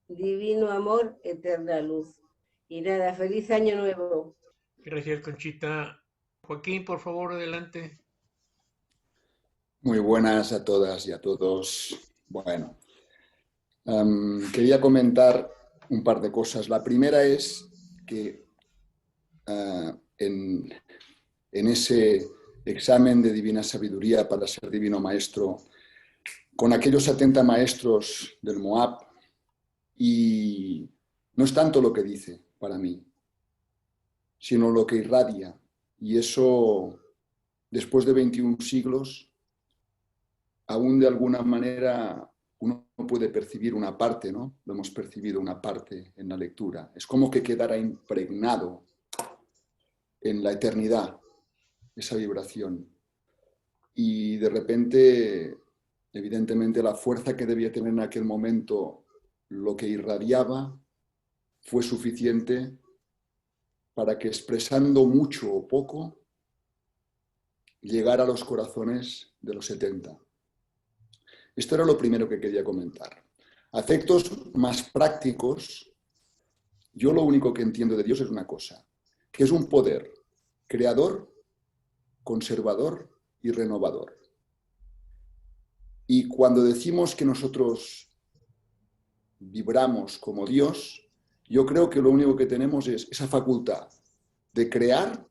divino amor, eterna luz. Y nada, feliz año nuevo. Gracias, Conchita. Joaquín, por favor, adelante. Muy buenas a todas y a todos. Bueno, quería comentar un par de cosas. La primera es que en ese examen de Divina Sabiduría para ser Divino Maestro, con aquellos 70 maestros del Moab, y no es tanto lo que dice para mí, sino lo que irradia. Y eso, después de 21 siglos, aún de alguna manera uno puede percibir una parte, ¿no? Lo hemos percibido una parte en la lectura. Es como que quedara impregnado en la eternidad esa vibración. Y de repente, evidentemente, la fuerza que debía tener en aquel momento, lo que irradiaba, fue suficiente para que, expresando mucho o poco, llegara a los corazones de los 70. Esto era lo primero que quería comentar. A efectos más prácticos, yo lo único que entiendo de Dios es una cosa, que es un poder creador, conservador y renovador. Y cuando decimos que nosotros vibramos como Dios, yo creo que lo único que tenemos es esa facultad de crear,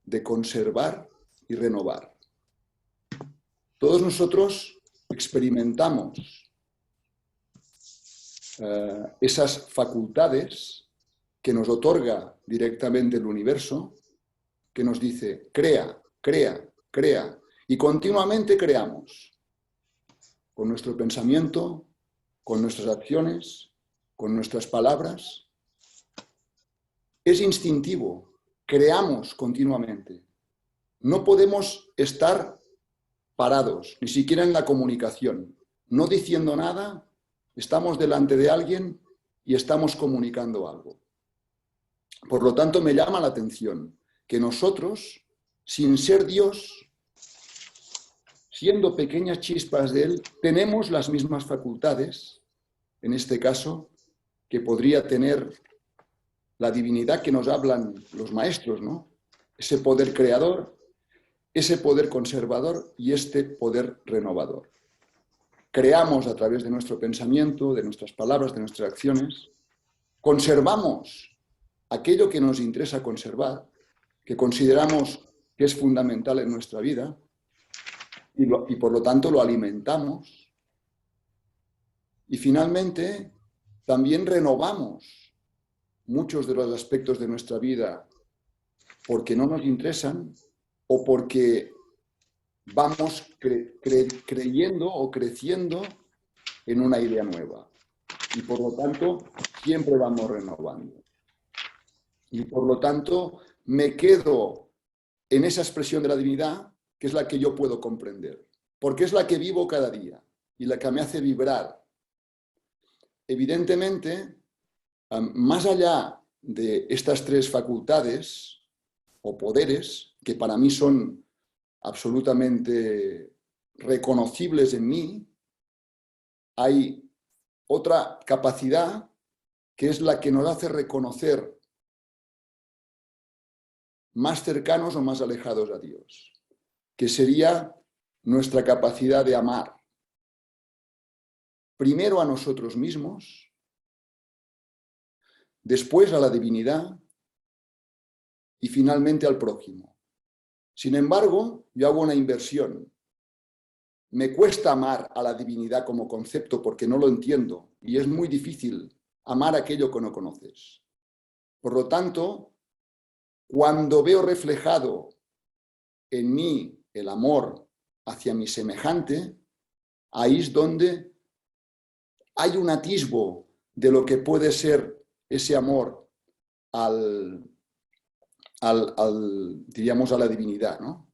de conservar y renovar. Todos nosotros experimentamos esas facultades que nos otorga directamente el universo, que nos dice, crea, crea, crea, y continuamente creamos, con nuestro pensamiento, con nuestras acciones, con nuestras palabras. Es instintivo, creamos continuamente. No podemos estar parados, ni siquiera en la comunicación. no diciendo nada, estamos delante de alguien y estamos comunicando algo. Por lo tanto, me llama la atención que nosotros, sin ser Dios, siendo pequeñas chispas de Él, tenemos las mismas facultades, en este caso, que podría tener la divinidad que nos hablan los maestros, ¿no? Ese poder creador, ese poder conservador y este poder renovador. Creamos a través de nuestro pensamiento, de nuestras palabras, de nuestras acciones, conservamos aquello que nos interesa conservar, que consideramos que es fundamental en nuestra vida, y por lo tanto lo alimentamos. Y finalmente, también renovamos muchos de los aspectos de nuestra vida porque no nos interesan o porque vamos creyendo o creciendo en una idea nueva. Y por lo tanto, siempre vamos renovando. Y por lo tanto, me quedo en esa expresión de la divinidad, que es la que yo puedo comprender, porque es la que vivo cada día y la que me hace vibrar. Evidentemente, más allá de estas tres facultades o poderes, que para mí son absolutamente reconocibles en mí, hay otra capacidad que es la que nos hace reconocer más cercanos o más alejados a Dios, que sería nuestra capacidad de amar. Primero a nosotros mismos, después a la divinidad y finalmente al prójimo. Sin embargo, yo hago una inversión. Me cuesta amar a la divinidad como concepto porque no lo entiendo y es muy difícil amar aquello que no conoces. Por lo tanto, cuando veo reflejado en mí el amor hacia mi semejante, ahí es donde hay un atisbo de lo que puede ser ese amor diríamos, a la divinidad, ¿no?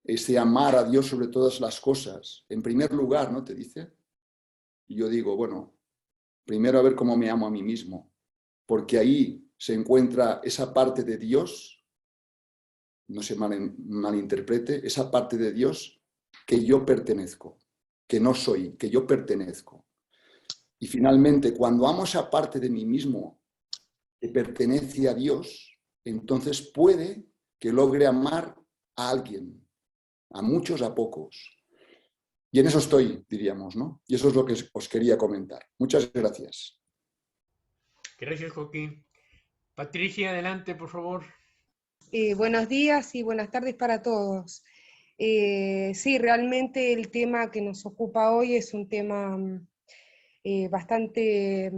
Ese amar a Dios sobre todas las cosas. En primer lugar, ¿no? Te dice. Y yo digo, bueno, primero a ver cómo me amo a mí mismo, porque ahí se encuentra esa parte de Dios, no se malinterprete, esa parte de Dios que yo pertenezco, que no soy, que yo pertenezco. Y finalmente, cuando amo esa parte de mí mismo que pertenece a Dios, entonces puede que logre amar a alguien, a muchos, a pocos. Y en eso estoy, diríamos, ¿no? Y eso es lo que os quería comentar. Muchas gracias. Gracias, Joaquín. Patricia, adelante, por favor. Buenos días y buenas tardes para todos. Sí, realmente el tema que nos ocupa hoy es un tema bastante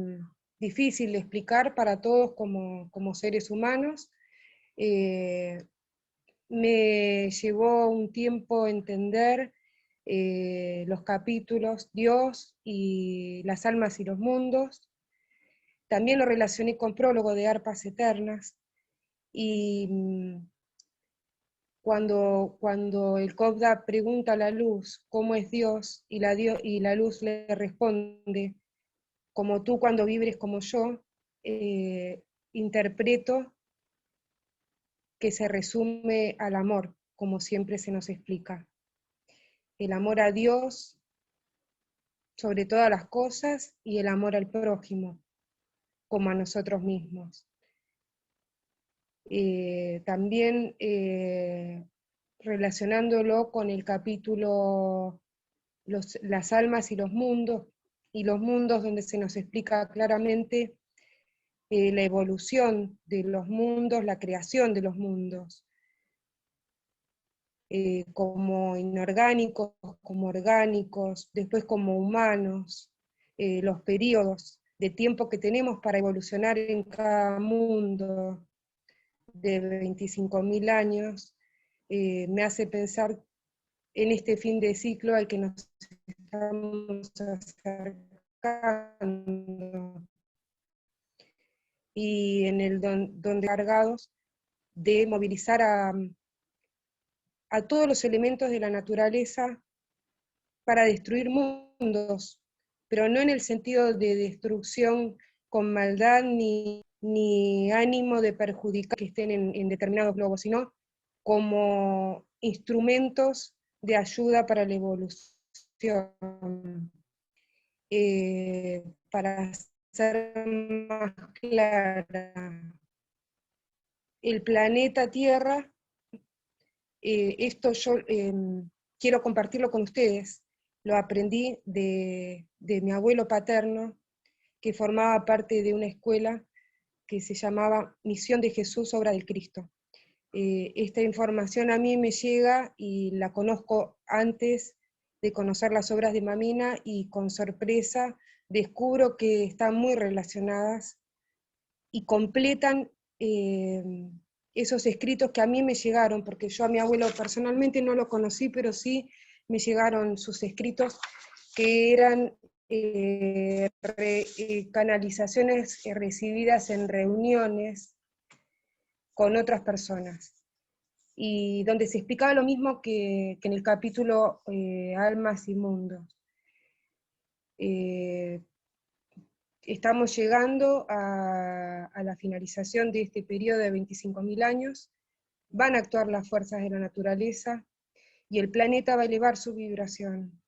difícil de explicar para todos como seres humanos. Me llevó un tiempo entender los capítulos Dios y las almas y los mundos. También lo relacioné con prólogo de Arpas Eternas. Y cuando el Cobda pregunta a la luz cómo es Dios, y la luz le responde, como tú cuando vibres como yo, interpreto que se resume al amor, como siempre se nos explica. El amor a Dios sobre todas las cosas y el amor al prójimo, como a nosotros mismos. También relacionándolo con el capítulo las almas y los mundos donde se nos explica claramente la evolución de los mundos, la creación de los mundos, como inorgánicos, como orgánicos, después como humanos, los periodos de tiempo que tenemos para evolucionar en cada mundo de 25.000 años, me hace pensar en este fin de ciclo al que nos estamos acercando, y en el donde cargados de movilizar a todos los elementos de la naturaleza para destruir mundos, pero no en el sentido de destrucción con maldad ni ánimo de perjudicar que estén en determinados globos, sino como instrumentos de ayuda para la evolución. Para ser más clara, el planeta Tierra, esto yo quiero compartirlo con ustedes, lo aprendí de mi abuelo paterno, que formaba parte de una escuela que se llamaba Misión de Jesús, Obra del Cristo. Esta información a mí me llega y la conozco antes de conocer las obras de Mamina, y con sorpresa descubro que están muy relacionadas y completan esos escritos que a mí me llegaron, porque yo a mi abuelo personalmente no lo conocí, pero sí me llegaron sus escritos, que eran canalizaciones recibidas en reuniones con otras personas, y donde se explicaba lo mismo que en el capítulo Almas y Mundos. Estamos llegando a la finalización de este periodo de 25.000 años, van a actuar las fuerzas de la naturaleza, y el planeta va a elevar su vibración.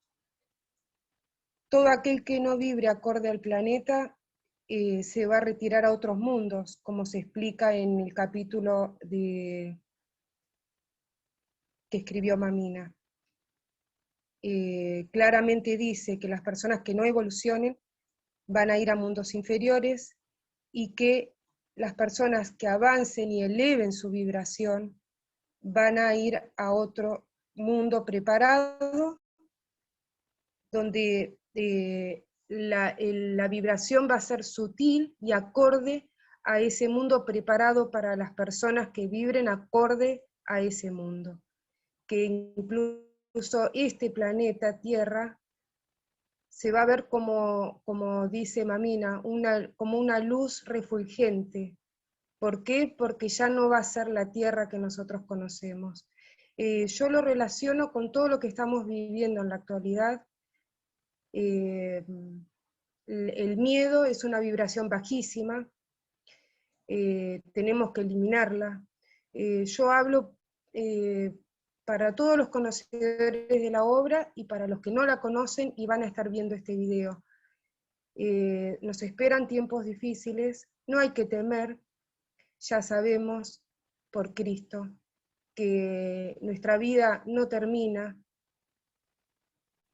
Todo aquel que no vibre acorde al planeta se va a retirar a otros mundos, como se explica en el capítulo que escribió Mamina. Claramente dice que las personas que no evolucionen van a ir a mundos inferiores, y que las personas que avancen y eleven su vibración van a ir a otro mundo preparado, donde la vibración va a ser sutil y acorde a ese mundo preparado para las personas que vibren acorde a ese mundo. Que incluso este planeta Tierra se va a ver como dice Mamina, como una luz refulgente. ¿Por qué? Porque ya no va a ser la Tierra que nosotros conocemos. Yo lo relaciono con todo lo que estamos viviendo en la actualidad. El miedo es una vibración bajísima, tenemos que eliminarla. Yo hablo para todos los conocedores de la obra y para los que no la conocen y van a estar viendo este video. Nos esperan tiempos difíciles, no hay que temer, ya sabemos por Cristo que nuestra vida no termina.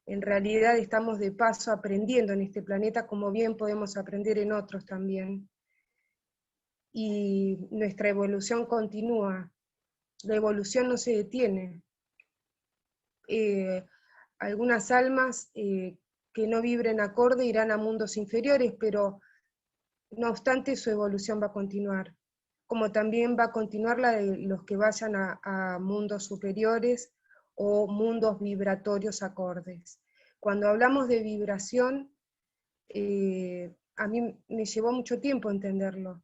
En realidad estamos de paso aprendiendo en este planeta, como bien podemos aprender en otros también. Y nuestra evolución continúa, la evolución no se detiene. Algunas almas que no vibren acorde irán a mundos inferiores, pero no obstante su evolución va a continuar, como también va a continuar la de los que vayan a mundos superiores o mundos vibratorios acordes. Cuando hablamos de vibración, a mí me llevó mucho tiempo entenderlo,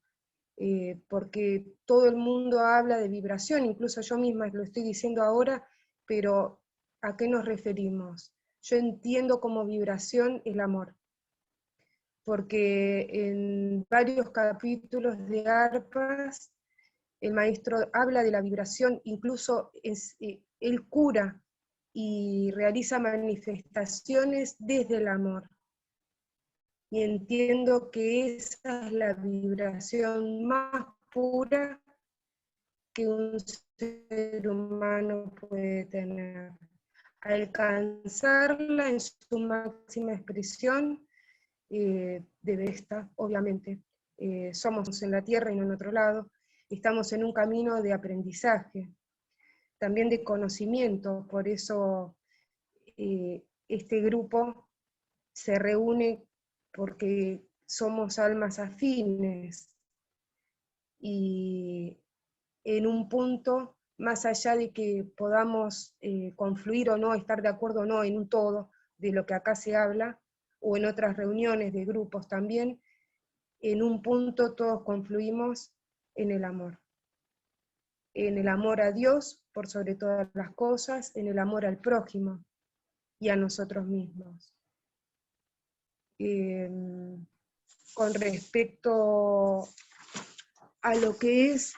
porque todo el mundo habla de vibración, incluso yo misma lo estoy diciendo ahora, pero ¿a qué nos referimos? Yo entiendo como vibración el amor, porque en varios capítulos de Arpas el maestro habla de la vibración, incluso él cura y realiza manifestaciones desde el amor. Y entiendo que esa es la vibración más pura que un ser humano puede tener. Alcanzarla en su máxima expresión debe estar, obviamente. Somos en la Tierra y no en otro lado. Estamos en un camino de aprendizaje, también de conocimiento, por eso este grupo se reúne porque somos almas afines, y en un punto, más allá de que podamos confluir o no, estar de acuerdo o no en un todo de lo que acá se habla, o en otras reuniones de grupos también, en un punto todos confluimos en el amor a Dios por sobre todas las cosas, en el amor al prójimo, y a nosotros mismos. Con respecto a lo que es,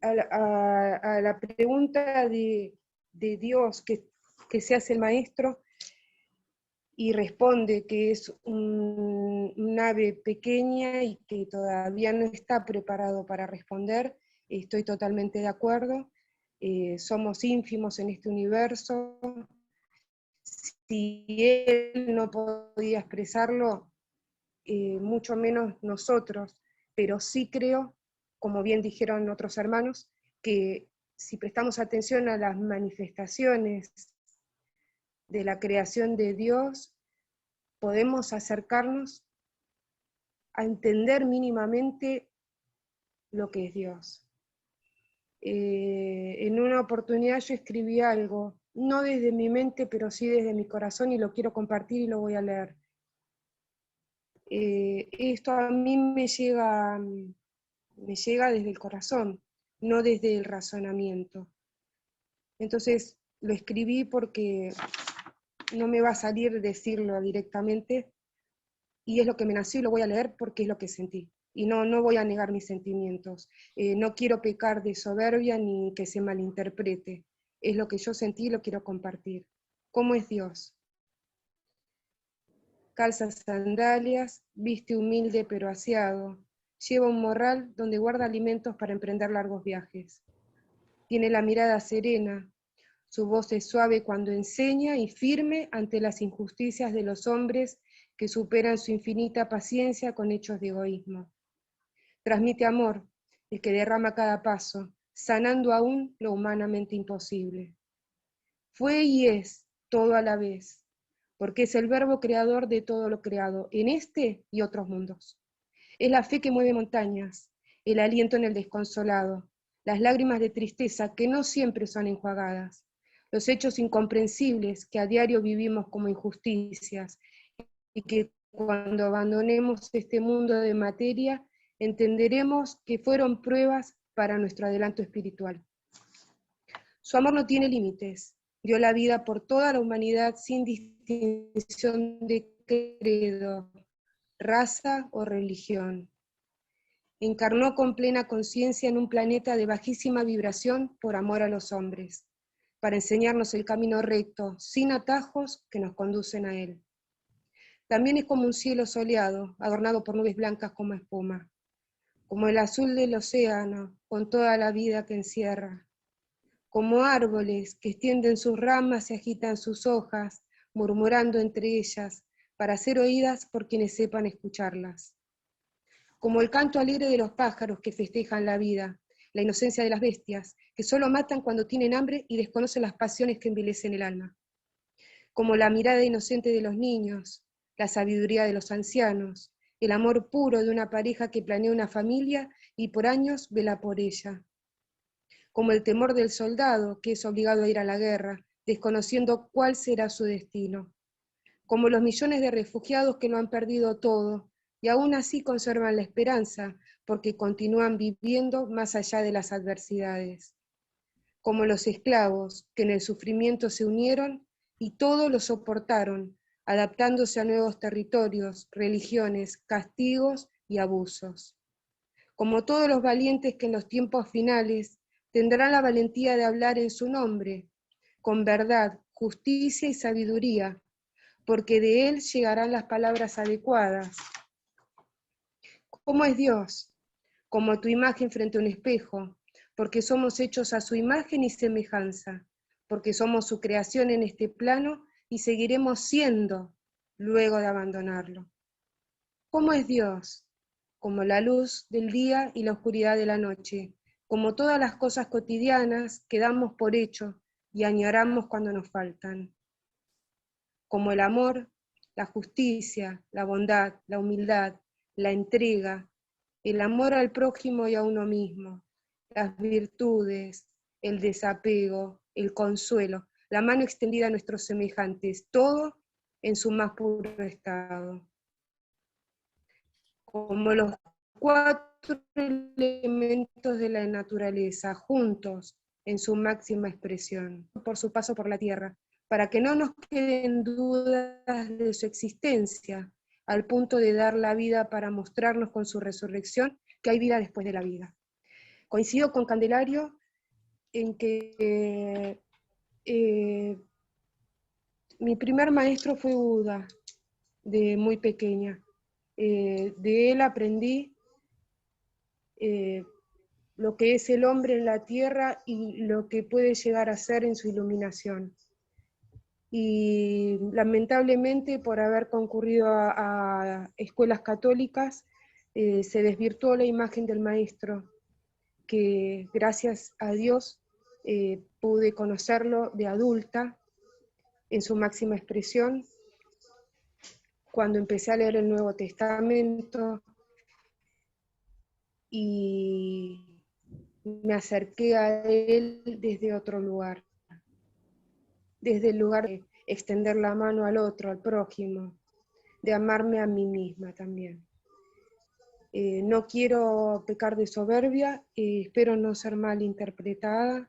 a la pregunta de Dios que se hace el maestro, y responde que es un ave pequeña y que todavía no está preparado para responder, estoy totalmente de acuerdo. Somos ínfimos en este universo. Si él no podía expresarlo, mucho menos nosotros, pero sí creo, como bien dijeron otros hermanos, que si prestamos atención a las manifestaciones de la creación de Dios, podemos acercarnos a entender mínimamente lo que es Dios. En una oportunidad yo escribí algo, no desde mi mente, pero sí desde mi corazón, y lo quiero compartir y lo voy a leer. Esto a mí me llega desde el corazón, no desde el razonamiento. Entonces lo escribí porque no me va a salir decirlo directamente, y es lo que me nació y lo voy a leer porque es lo que sentí. Y no voy a negar mis sentimientos. No quiero pecar de soberbia ni que se malinterprete. Es lo que yo sentí y lo quiero compartir. ¿Cómo es Dios? Calza sandalias, viste humilde pero aseado. Lleva un morral donde guarda alimentos para emprender largos viajes. Tiene la mirada serena. Su voz es suave cuando enseña y firme ante las injusticias de los hombres que superan su infinita paciencia con hechos de egoísmo. Transmite amor, el que derrama cada paso, sanando aún lo humanamente imposible. Fue y es todo a la vez, porque es el verbo creador de todo lo creado, en este y otros mundos. Es la fe que mueve montañas, el aliento en el desconsolado, las lágrimas de tristeza que no siempre son enjuagadas, los hechos incomprensibles que a diario vivimos como injusticias, y que cuando abandonemos este mundo de materia, entenderemos que fueron pruebas para nuestro adelanto espiritual. Su amor no tiene límites, dio la vida por toda la humanidad sin distinción de credo, raza o religión. Encarnó con plena conciencia en un planeta de bajísima vibración por amor a los hombres, para enseñarnos el camino recto, sin atajos que nos conducen a él. También es como un cielo soleado, adornado por nubes blancas como espuma, como el azul del océano, con toda la vida que encierra, como árboles que extienden sus ramas y agitan sus hojas, murmurando entre ellas, para ser oídas por quienes sepan escucharlas. Como el canto alegre de los pájaros que festejan la vida, la inocencia de las bestias, que solo matan cuando tienen hambre y desconocen las pasiones que envilecen el alma. Como la mirada inocente de los niños, la sabiduría de los ancianos, el amor puro de una pareja que planea una familia y por años vela por ella. Como el temor del soldado que es obligado a ir a la guerra, desconociendo cuál será su destino. Como los millones de refugiados que lo han perdido todo, y aún así conservan la esperanza, porque continúan viviendo más allá de las adversidades. Como los esclavos que en el sufrimiento se unieron y todo lo soportaron, adaptándose a nuevos territorios, religiones, castigos y abusos. Como todos los valientes que en los tiempos finales tendrán la valentía de hablar en su nombre, con verdad, justicia y sabiduría, porque de él llegarán las palabras adecuadas. ¿Cómo es Dios? Como tu imagen frente a un espejo, porque somos hechos a su imagen y semejanza, porque somos su creación en este plano y seguiremos siendo luego de abandonarlo. ¿Cómo es Dios? Como la luz del día y la oscuridad de la noche, como todas las cosas cotidianas que damos por hecho y añoramos cuando nos faltan. Como el amor, la justicia, la bondad, la humildad, la entrega, el amor al prójimo y a uno mismo, las virtudes, el desapego, el consuelo, la mano extendida a nuestros semejantes, todo en su más puro estado. Como los 4 elementos de la naturaleza, juntos en su máxima expresión, por su paso por la tierra, para que no nos queden dudas de su existencia, al punto de dar la vida para mostrarnos con su resurrección que hay vida después de la vida. Coincido con Candelario en que mi primer maestro fue Buda, de muy pequeña. De él aprendí lo que es el hombre en la tierra y lo que puede llegar a ser en su iluminación. Y lamentablemente, por haber concurrido a escuelas católicas, se desvirtuó la imagen del maestro, que gracias a Dios pude conocerlo de adulta, en su máxima expresión, cuando empecé a leer el Nuevo Testamento y me acerqué a él desde otro lugar, desde el lugar de extender la mano al otro, al prójimo, de amarme a mí misma también. No quiero pecar de soberbia, espero no ser mal interpretada.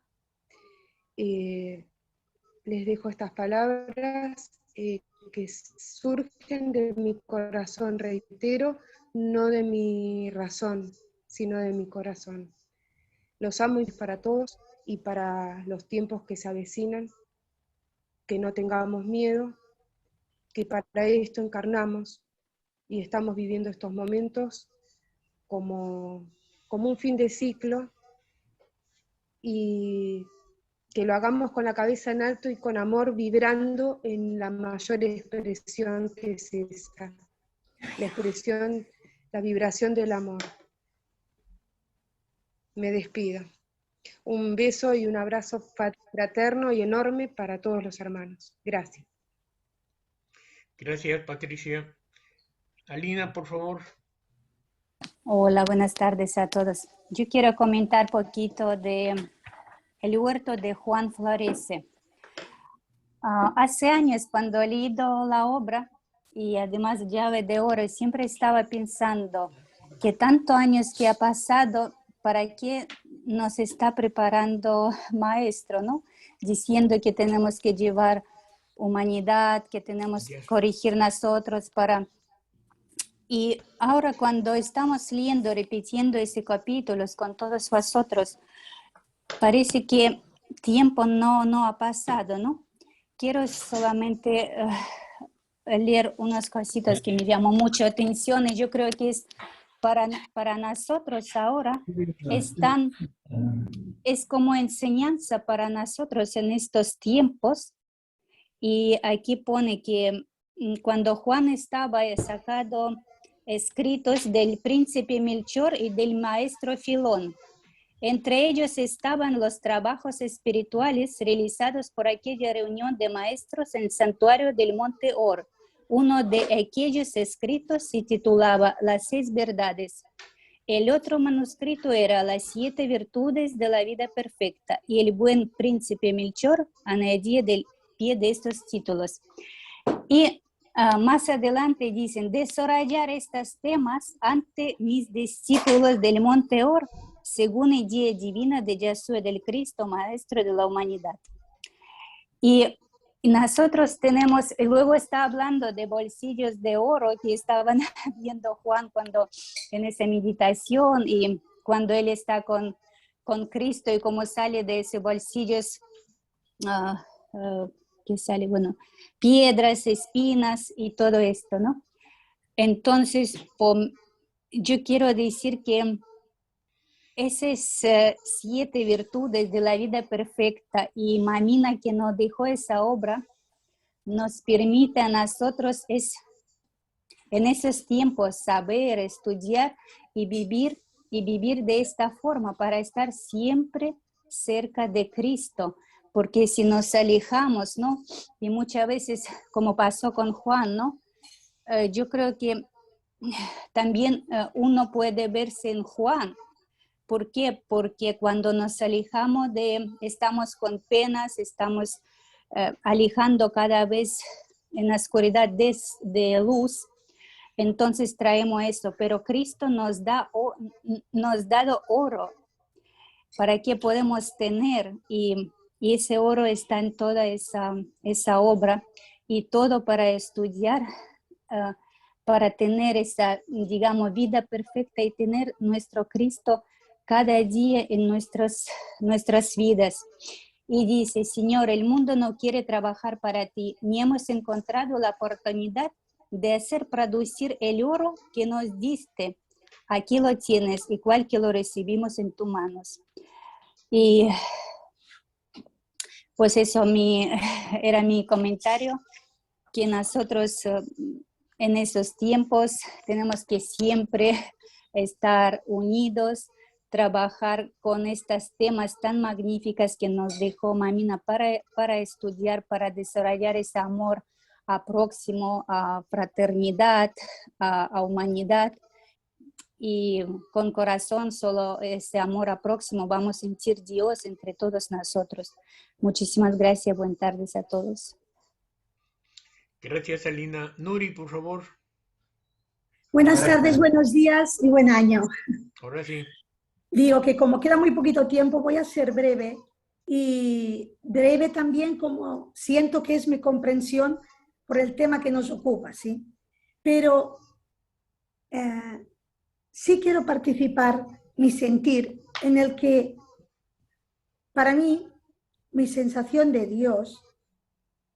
Les dejo estas palabras que surgen de mi corazón, reitero, no de mi razón, sino de mi corazón. Los amo y para todos y para los tiempos que se avecinan, que no tengamos miedo, que para esto encarnamos y estamos viviendo estos momentos como un fin de ciclo, y que lo hagamos con la cabeza en alto y con amor, vibrando en la mayor expresión que es esa, la expresión, la vibración del amor. Me despido. Un beso y un abrazo fraterno y enorme para todos los hermanos. Gracias. Gracias, Patricia. Alina, por favor. Hola, buenas tardes a todos. Yo quiero comentar poquito de El huerto de Juan Florece. Hace años, cuando he leído la obra, y además Llave de Oro, siempre estaba pensando que tantos años que ha pasado, ¿para qué nos está preparando maestro, no? Diciendo que tenemos que llevar humanidad, que tenemos que corregir nosotros para... Y ahora cuando estamos leyendo, repitiendo ese capítulo con todos vosotros, parece que tiempo no ha pasado, ¿no? Quiero solamente leer unas cositas que me llamó mucho atención, y yo creo que es para nosotros ahora, es como enseñanza para nosotros en estos tiempos. Y aquí pone que cuando Juan estaba sacado escritos del príncipe Melchor y del maestro Filón. Entre ellos estaban los trabajos espirituales realizados por aquella reunión de maestros en el santuario del Monte Or. Uno de aquellos escritos se titulaba Las 6 verdades. El otro manuscrito era Las 7 virtudes de la vida perfecta, y el buen príncipe Melchor añadía del pie de estos títulos. Y más adelante dicen, desarrollar estos temas ante mis discípulos del Monte Or, según idea divina de Yahshua del Cristo, Maestro de la humanidad. Y nosotros tenemos, y luego está hablando de bolsillos de oro que estaban viendo Juan cuando en esa meditación, y cuando él está con Cristo y cómo sale de esos bolsillos, que sale, bueno, piedras, espinas y todo esto, ¿no? Entonces, yo quiero decir que esas 7 virtudes de la vida perfecta y Mamina, que nos dejó esa obra, nos permite a nosotros en esos tiempos saber, estudiar y vivir de esta forma para estar siempre cerca de Cristo. Porque si nos alejamos, ¿no? Y muchas veces, como pasó con Juan, ¿no? Yo creo que también uno puede verse en Juan. ¿Por qué? Porque cuando nos alejamos estamos con penas, estamos alejando cada vez en la oscuridad de luz, entonces traemos esto. Pero Cristo nos ha dado oro para que podamos tener, y Y ese oro está en toda esa obra y todo para estudiar, para tener esa, digamos, vida perfecta y tener nuestro Cristo cada día en nuestras vidas. Y dice, Señor, el mundo no quiere trabajar para ti, ni hemos encontrado la oportunidad de hacer producir el oro que nos diste. Aquí lo tienes, igual que lo recibimos en tus manos. Y pues eso era mi comentario, que nosotros en esos tiempos tenemos que siempre estar unidos, trabajar con estos temas tan magníficos que nos dejó Mamina para estudiar, para desarrollar ese amor a próximo, a fraternidad, a humanidad. Y con corazón, solo ese amor a próximo, vamos a sentir Dios entre todos nosotros. Muchísimas gracias, buenas tardes a todos. Gracias, Alina. Nuri, por favor. Buenas tardes, buenos días y buen año. Ahora sí. Digo que como queda muy poquito tiempo, voy a ser breve. Y breve también como siento que es mi comprensión por el tema que nos ocupa, ¿sí? Pero sí quiero participar mi sentir en el que para mí mi sensación de Dios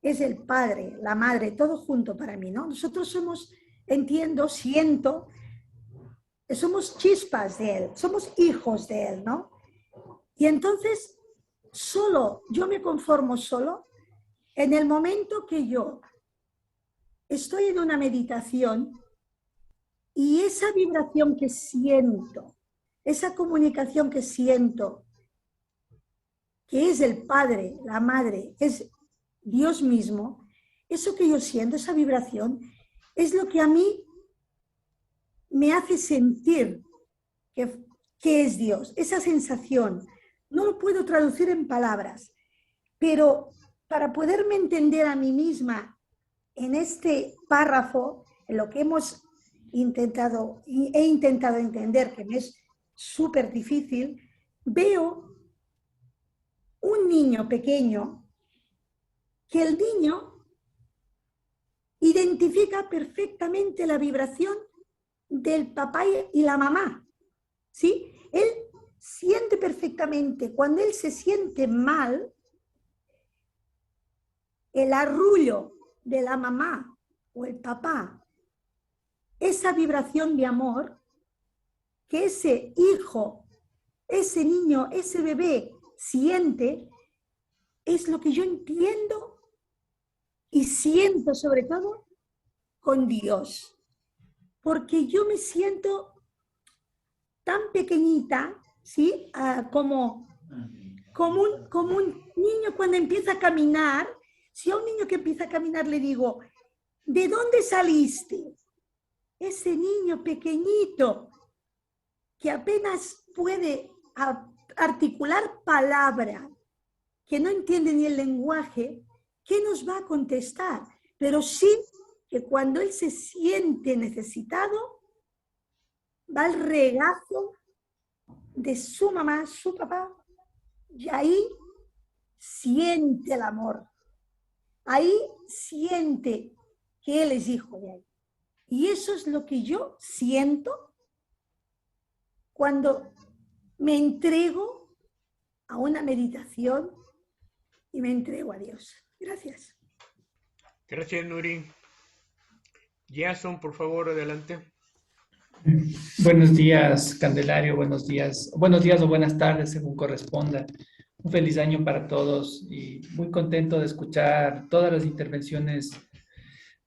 es el Padre, la Madre, todo junto para mí, ¿no? Nosotros somos, entiendo, siento, somos chispas de Él, somos hijos de Él, ¿no? Y entonces yo me conformo solo en el momento que yo estoy en una meditación y esa vibración que siento, esa comunicación que siento, que es el Padre, la Madre, es Dios mismo, eso que yo siento, esa vibración, es lo que a mí me hace sentir que es Dios, esa sensación. No lo puedo traducir en palabras, pero para poderme entender a mí misma en este párrafo, en lo que he intentado entender, que me es súper difícil, veo un niño pequeño, que el niño identifica perfectamente la vibración del papá y la mamá, ¿sí? Él siente perfectamente, cuando él se siente mal, el arrullo de la mamá o el papá, esa vibración de amor que ese hijo, ese niño, ese bebé siente, es lo que yo entiendo y siento sobre todo con Dios. Porque yo me siento tan pequeñita, ¿sí? Como un niño cuando empieza a caminar. Si a un niño que empieza a caminar le digo, ¿de dónde saliste? Ese niño pequeñito que apenas puede articular palabra, que no entiende ni el lenguaje, ¿qué nos va a contestar? Pero sí que cuando él se siente necesitado, va al regazo de su mamá, su papá, y ahí siente el amor. Ahí siente que él es hijo de él. Y eso es lo que yo siento cuando me entrego a una meditación y me entrego a Dios. Gracias. Gracias, Nuri. Jason, por favor, adelante. Buenos días, Candelario, buenos días o buenas tardes, según corresponda. Un feliz año para todos y muy contento de escuchar todas las intervenciones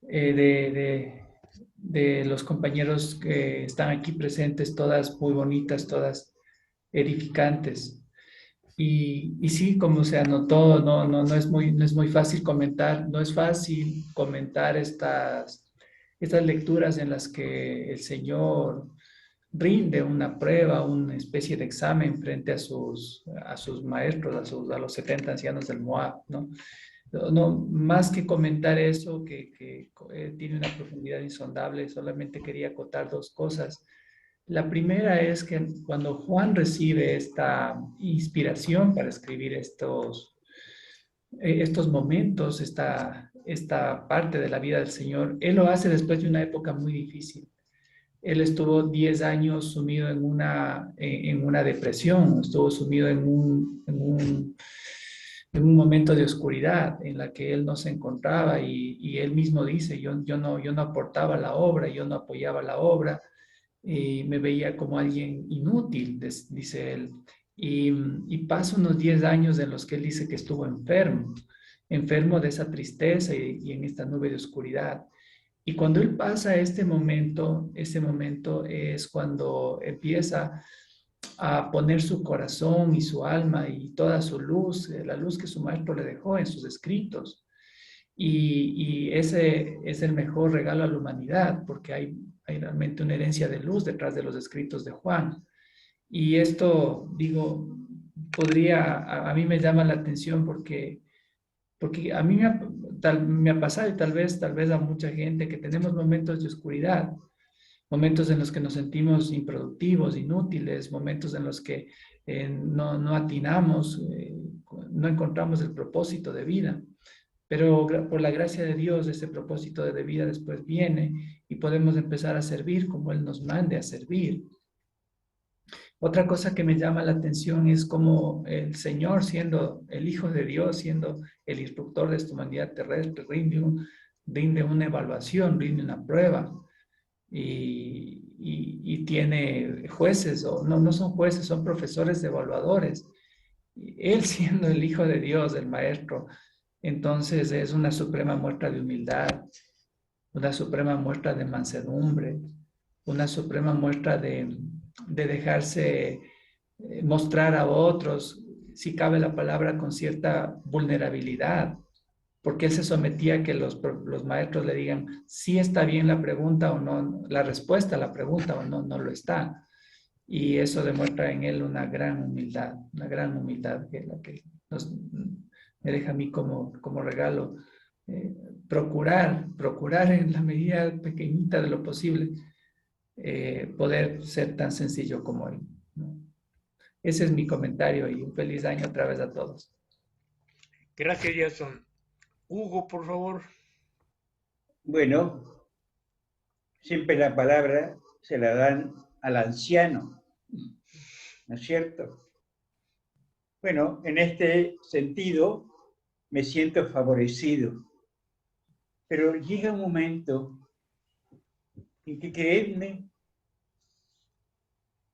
de los compañeros que están aquí presentes, todas muy bonitas, todas edificantes. Y sí, como se anotó, no es muy fácil comentar, no es fácil comentar estas lecturas en las que el Señor rinde una prueba, una especie de examen frente a sus maestros, a los 70 ancianos del Moab, ¿no? No, más que comentar eso, que tiene una profundidad insondable, solamente quería acotar dos cosas. La primera es que cuando Juan recibe esta inspiración para escribir estos estos momentos, esta parte de la vida del Señor. Él lo hace después de una época muy difícil. Él estuvo 10 años sumido en una depresión, estuvo sumido en un momento de oscuridad en la que él no se encontraba y él mismo dice, yo no aportaba la obra, yo no apoyaba la obra, y me veía como alguien inútil, dice él. Y pasa unos 10 años en los que él dice que estuvo enfermo de esa tristeza y en esta nube de oscuridad. Y cuando él pasa ese momento es cuando empieza a poner su corazón y su alma y toda su luz, la luz que su maestro le dejó en sus escritos. Y ese es el mejor regalo a la humanidad, porque hay realmente una herencia de luz detrás de los escritos de Juan. Y esto, digo, a mí me llama la atención porque a mí me ha pasado y tal vez a mucha gente que tenemos momentos de oscuridad, momentos en los que nos sentimos improductivos, inútiles, momentos en los que no atinamos, no encontramos el propósito de vida. Pero por la gracia de Dios, ese propósito de vida después viene y podemos empezar a servir como Él nos mande a servir. Otra cosa que me llama la atención es cómo el Señor, siendo el Hijo de Dios, siendo el instructor de esta humanidad terrestre, rinde una evaluación, rinde una prueba y tiene jueces, o no son jueces, son profesores evaluadores. Él siendo el Hijo de Dios, el Maestro, entonces es una suprema muestra de humildad, una suprema muestra de mansedumbre, una suprema muestra de dejarse mostrar a otros, si cabe la palabra, con cierta vulnerabilidad, porque él se sometía a que los maestros le digan si está bien la pregunta o no, la respuesta a la pregunta o no lo está. Y eso demuestra en él una gran humildad que es la que me deja a mí como regalo. Procurar en la medida pequeñita de lo posible poder ser tan sencillo como él, ¿no? Ese es mi comentario y un feliz año otra vez a todos. Gracias, Jason. Hugo, por favor. Bueno, siempre la palabra se la dan al anciano, ¿no es cierto? Bueno, en este sentido me siento favorecido, pero llega un momento en que creedme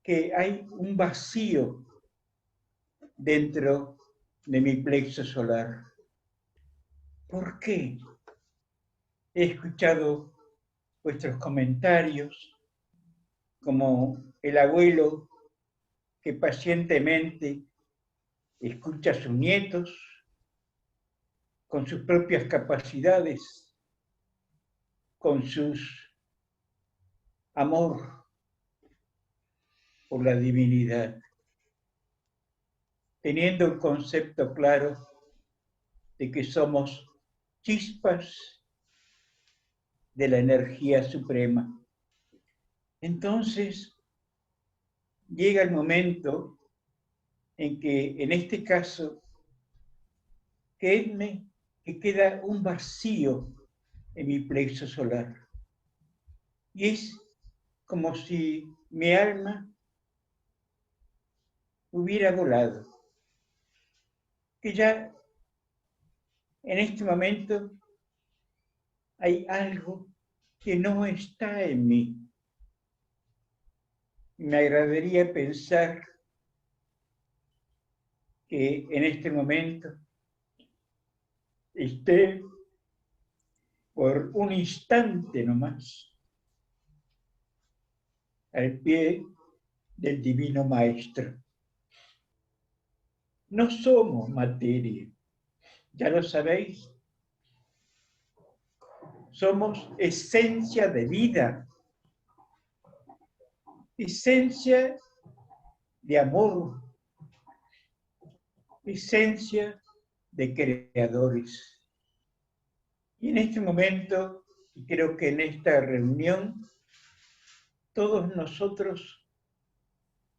que hay un vacío dentro de mi plexo solar. ¿Por qué? He escuchado vuestros comentarios, como el abuelo que pacientemente escucha a sus nietos con sus propias capacidades, con sus amor por la divinidad, teniendo el concepto claro de que somos chispas de la energía suprema. Entonces, llega el momento en que, en este caso, creedme que queda un vacío en mi plexo solar. Y es como si mi alma hubiera volado. Que ya en este momento hay algo que no está en mí. Me agradaría pensar que en este momento esté por un instante nomás al pie del Divino Maestro. No somos materia, ya lo sabéis. Somos esencia de vida, esencia de amor, esencia de creadores. Y en este momento, y creo que en esta reunión, todos nosotros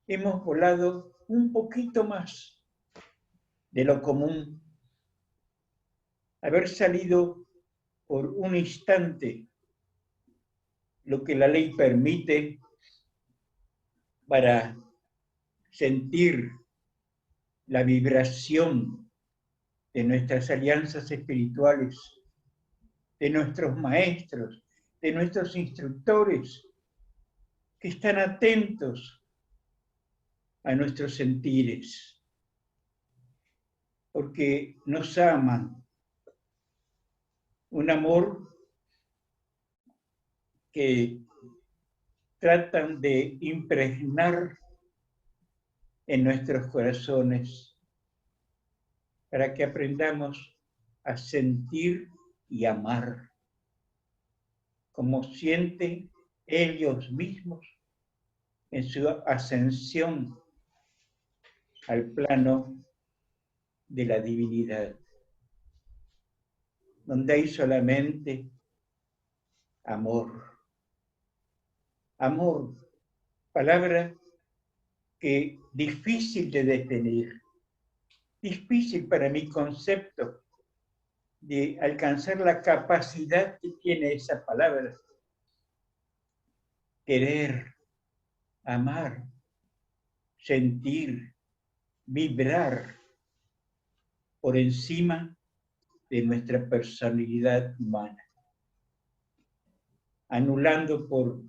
hemos volado un poquito más de lo común, haber salido por un instante lo que la ley permite para sentir la vibración de nuestras alianzas espirituales, de nuestros maestros, de nuestros instructores, que están atentos a nuestros sentires, porque nos aman. Un amor que tratan de impregnar en nuestros corazones para que aprendamos a sentir y amar como sienten ellos mismos en su ascensión al plano de la divinidad, donde hay solamente amor. Amor, palabra que difícil de definir, difícil para mi concepto de alcanzar la capacidad que tiene esa palabra. Querer, amar, sentir, vibrar por encima de nuestra personalidad humana, anulando por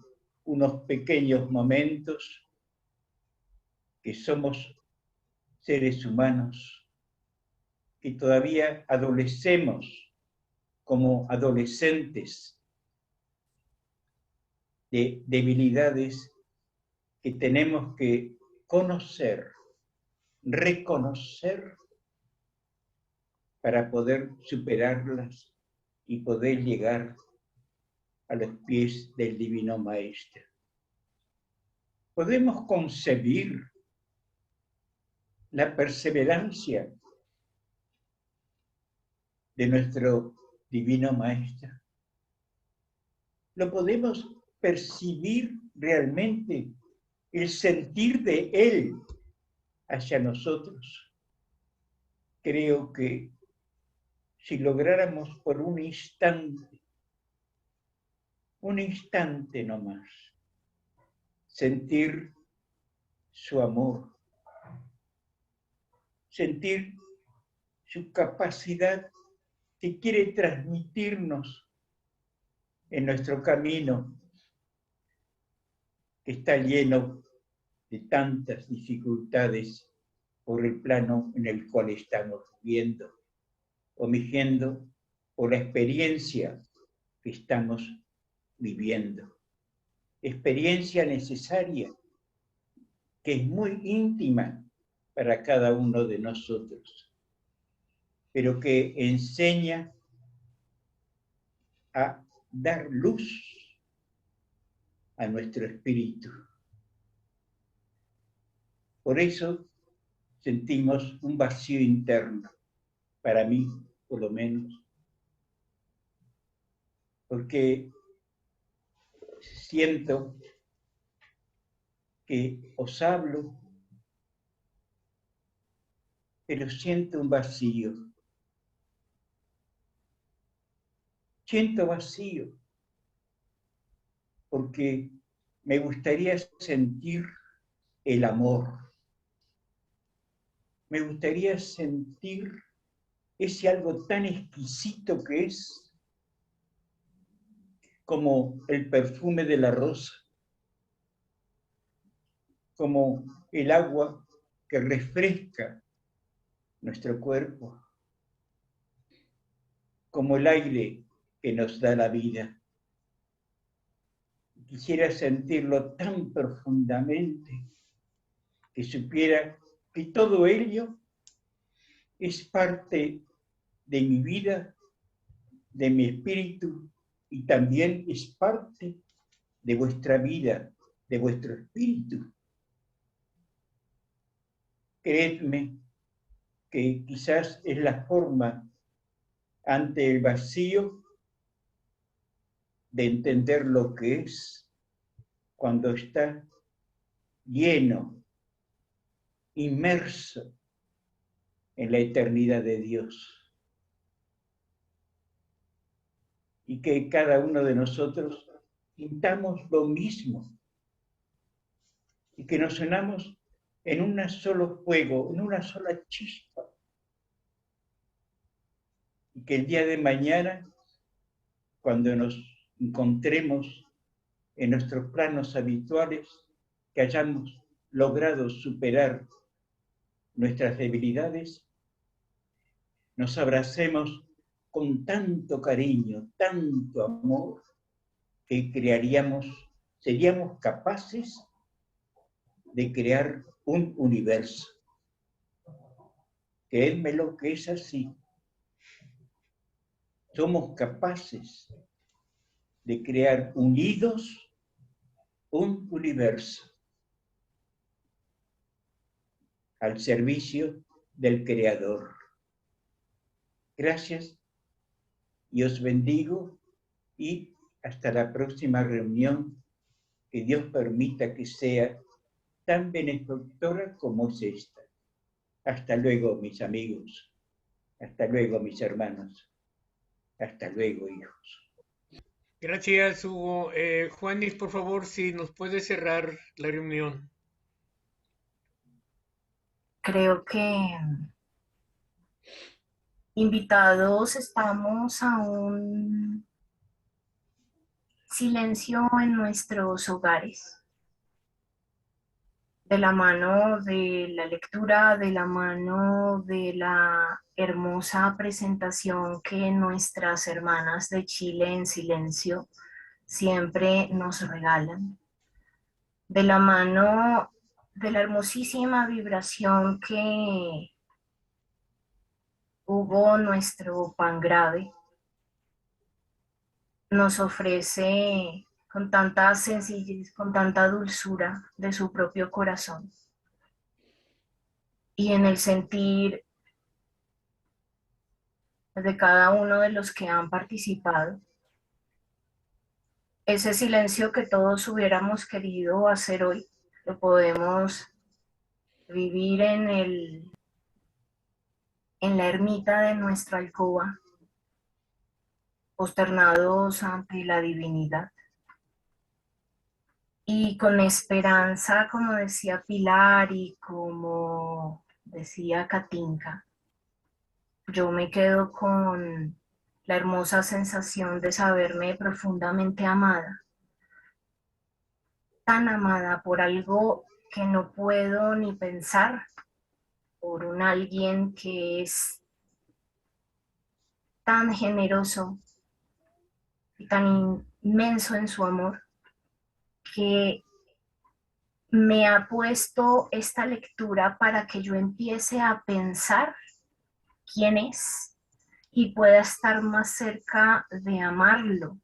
unos pequeños momentos que somos seres humanos, que todavía adolecemos como adolescentes de debilidades que tenemos que conocer, reconocer para poder superarlas y poder llegar a los pies del Divino Maestro. Podemos concebir la perseverancia de nuestro Divino Maestro. Lo podemos percibir realmente, el sentir de Él hacia nosotros. Creo que si lográramos por un instante nomás, sentir su amor, sentir su capacidad que quiere transmitirnos en nuestro camino, que está lleno de tantas dificultades por el plano en el cual estamos viviendo, o midiendo por la experiencia que estamos viviendo. Experiencia necesaria, que es muy íntima para cada uno de nosotros, pero que enseña a dar luz a nuestro espíritu. Por eso sentimos un vacío interno, para mí por lo menos, porque siento que os hablo, pero siento un vacío. Siento vacío, porque me gustaría sentir el amor. Me gustaría sentir ese algo tan exquisito que es como el perfume de la rosa, como el agua que refresca nuestro cuerpo, como el aire que nos da la vida. Quisiera sentirlo tan profundamente que supiera que todo ello es parte de mi vida, de mi espíritu, y también es parte de vuestra vida, de vuestro espíritu. Creedme que quizás es la forma ante el vacío de entender lo que es cuando está lleno, inmerso en la eternidad de Dios. y que cada uno de nosotros sintamos lo mismo y que nos unamos en un solo fuego, en una sola chispa. Y que el día de mañana, cuando nos encontremos en nuestros planos habituales, que hayamos logrado superar nuestras debilidades, nos abracemos con tanto cariño, tanto amor, que seríamos capaces de crear un universo. Créanmelo que es así. Somos capaces de crear unidos un universo al servicio del Creador. Gracias y os bendigo y hasta la próxima reunión, que Dios permita que sea tan benefactora como es esta. Hasta luego, mis amigos. Hasta luego, mis hermanos. Hasta luego, hijos. Gracias, Hugo. Juanis, por favor, si nos puede cerrar la reunión. Creo que invitados estamos a un silencio en nuestros hogares, de la mano de la lectura, de la mano de la hermosa presentación que nuestras hermanas de Chile en silencio siempre nos regalan, de la mano de la hermosísima vibración que Hugo, nuestro pan grave, nos ofrece con tanta sencillez, con tanta dulzura de su propio corazón. Y en el sentir de cada uno de los que han participado, ese silencio que todos hubiéramos querido hacer hoy, lo podemos vivir en la ermita de nuestra alcoba, posternados ante la divinidad. Y con esperanza, como decía Pilar y como decía Katinka, yo me quedo con la hermosa sensación de saberme profundamente amada, tan amada por algo que no puedo ni pensar, por un alguien que es tan generoso y tan inmenso en su amor, que me ha puesto esta lectura para que yo empiece a pensar quién es y pueda estar más cerca de amarlo,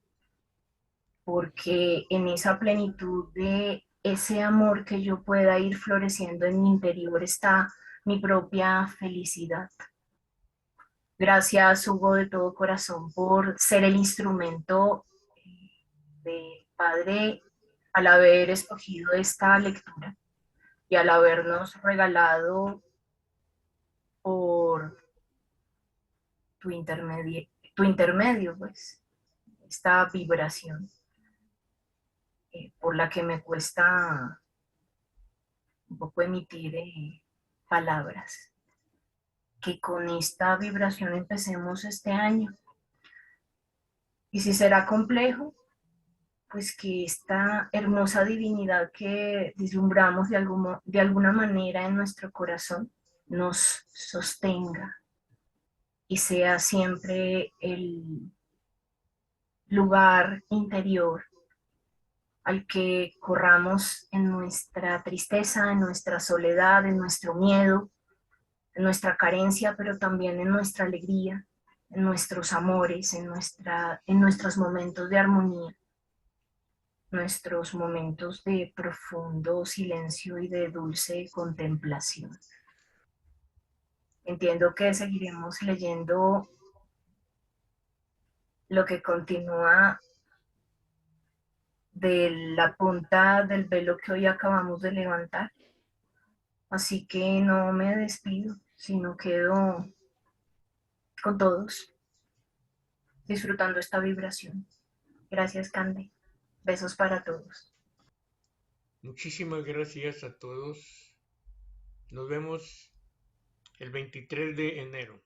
porque en esa plenitud de ese amor que yo pueda ir floreciendo en mi interior está mi propia felicidad. Gracias, Hugo, de todo corazón por ser el instrumento del Padre al haber escogido esta lectura y al habernos regalado por tu intermedio, pues, esta vibración por la que me cuesta un poco emitir palabras. Que con esta vibración empecemos este año. Y si será complejo, pues que esta hermosa divinidad que vislumbramos de alguna manera en nuestro corazón nos sostenga y sea siempre el lugar interior al que corramos en nuestra tristeza, en nuestra soledad, en nuestro miedo, en nuestra carencia, pero también en nuestra alegría, en nuestros amores, en nuestros momentos de armonía, nuestros momentos de profundo silencio y de dulce contemplación. Entiendo que seguiremos leyendo lo que continúa de la punta del velo que hoy acabamos de levantar. Así que no me despido, sino quedo con todos. disfrutando esta vibración. Gracias, Candy. Besos para todos. Muchísimas gracias a todos. Nos vemos el 23 de enero.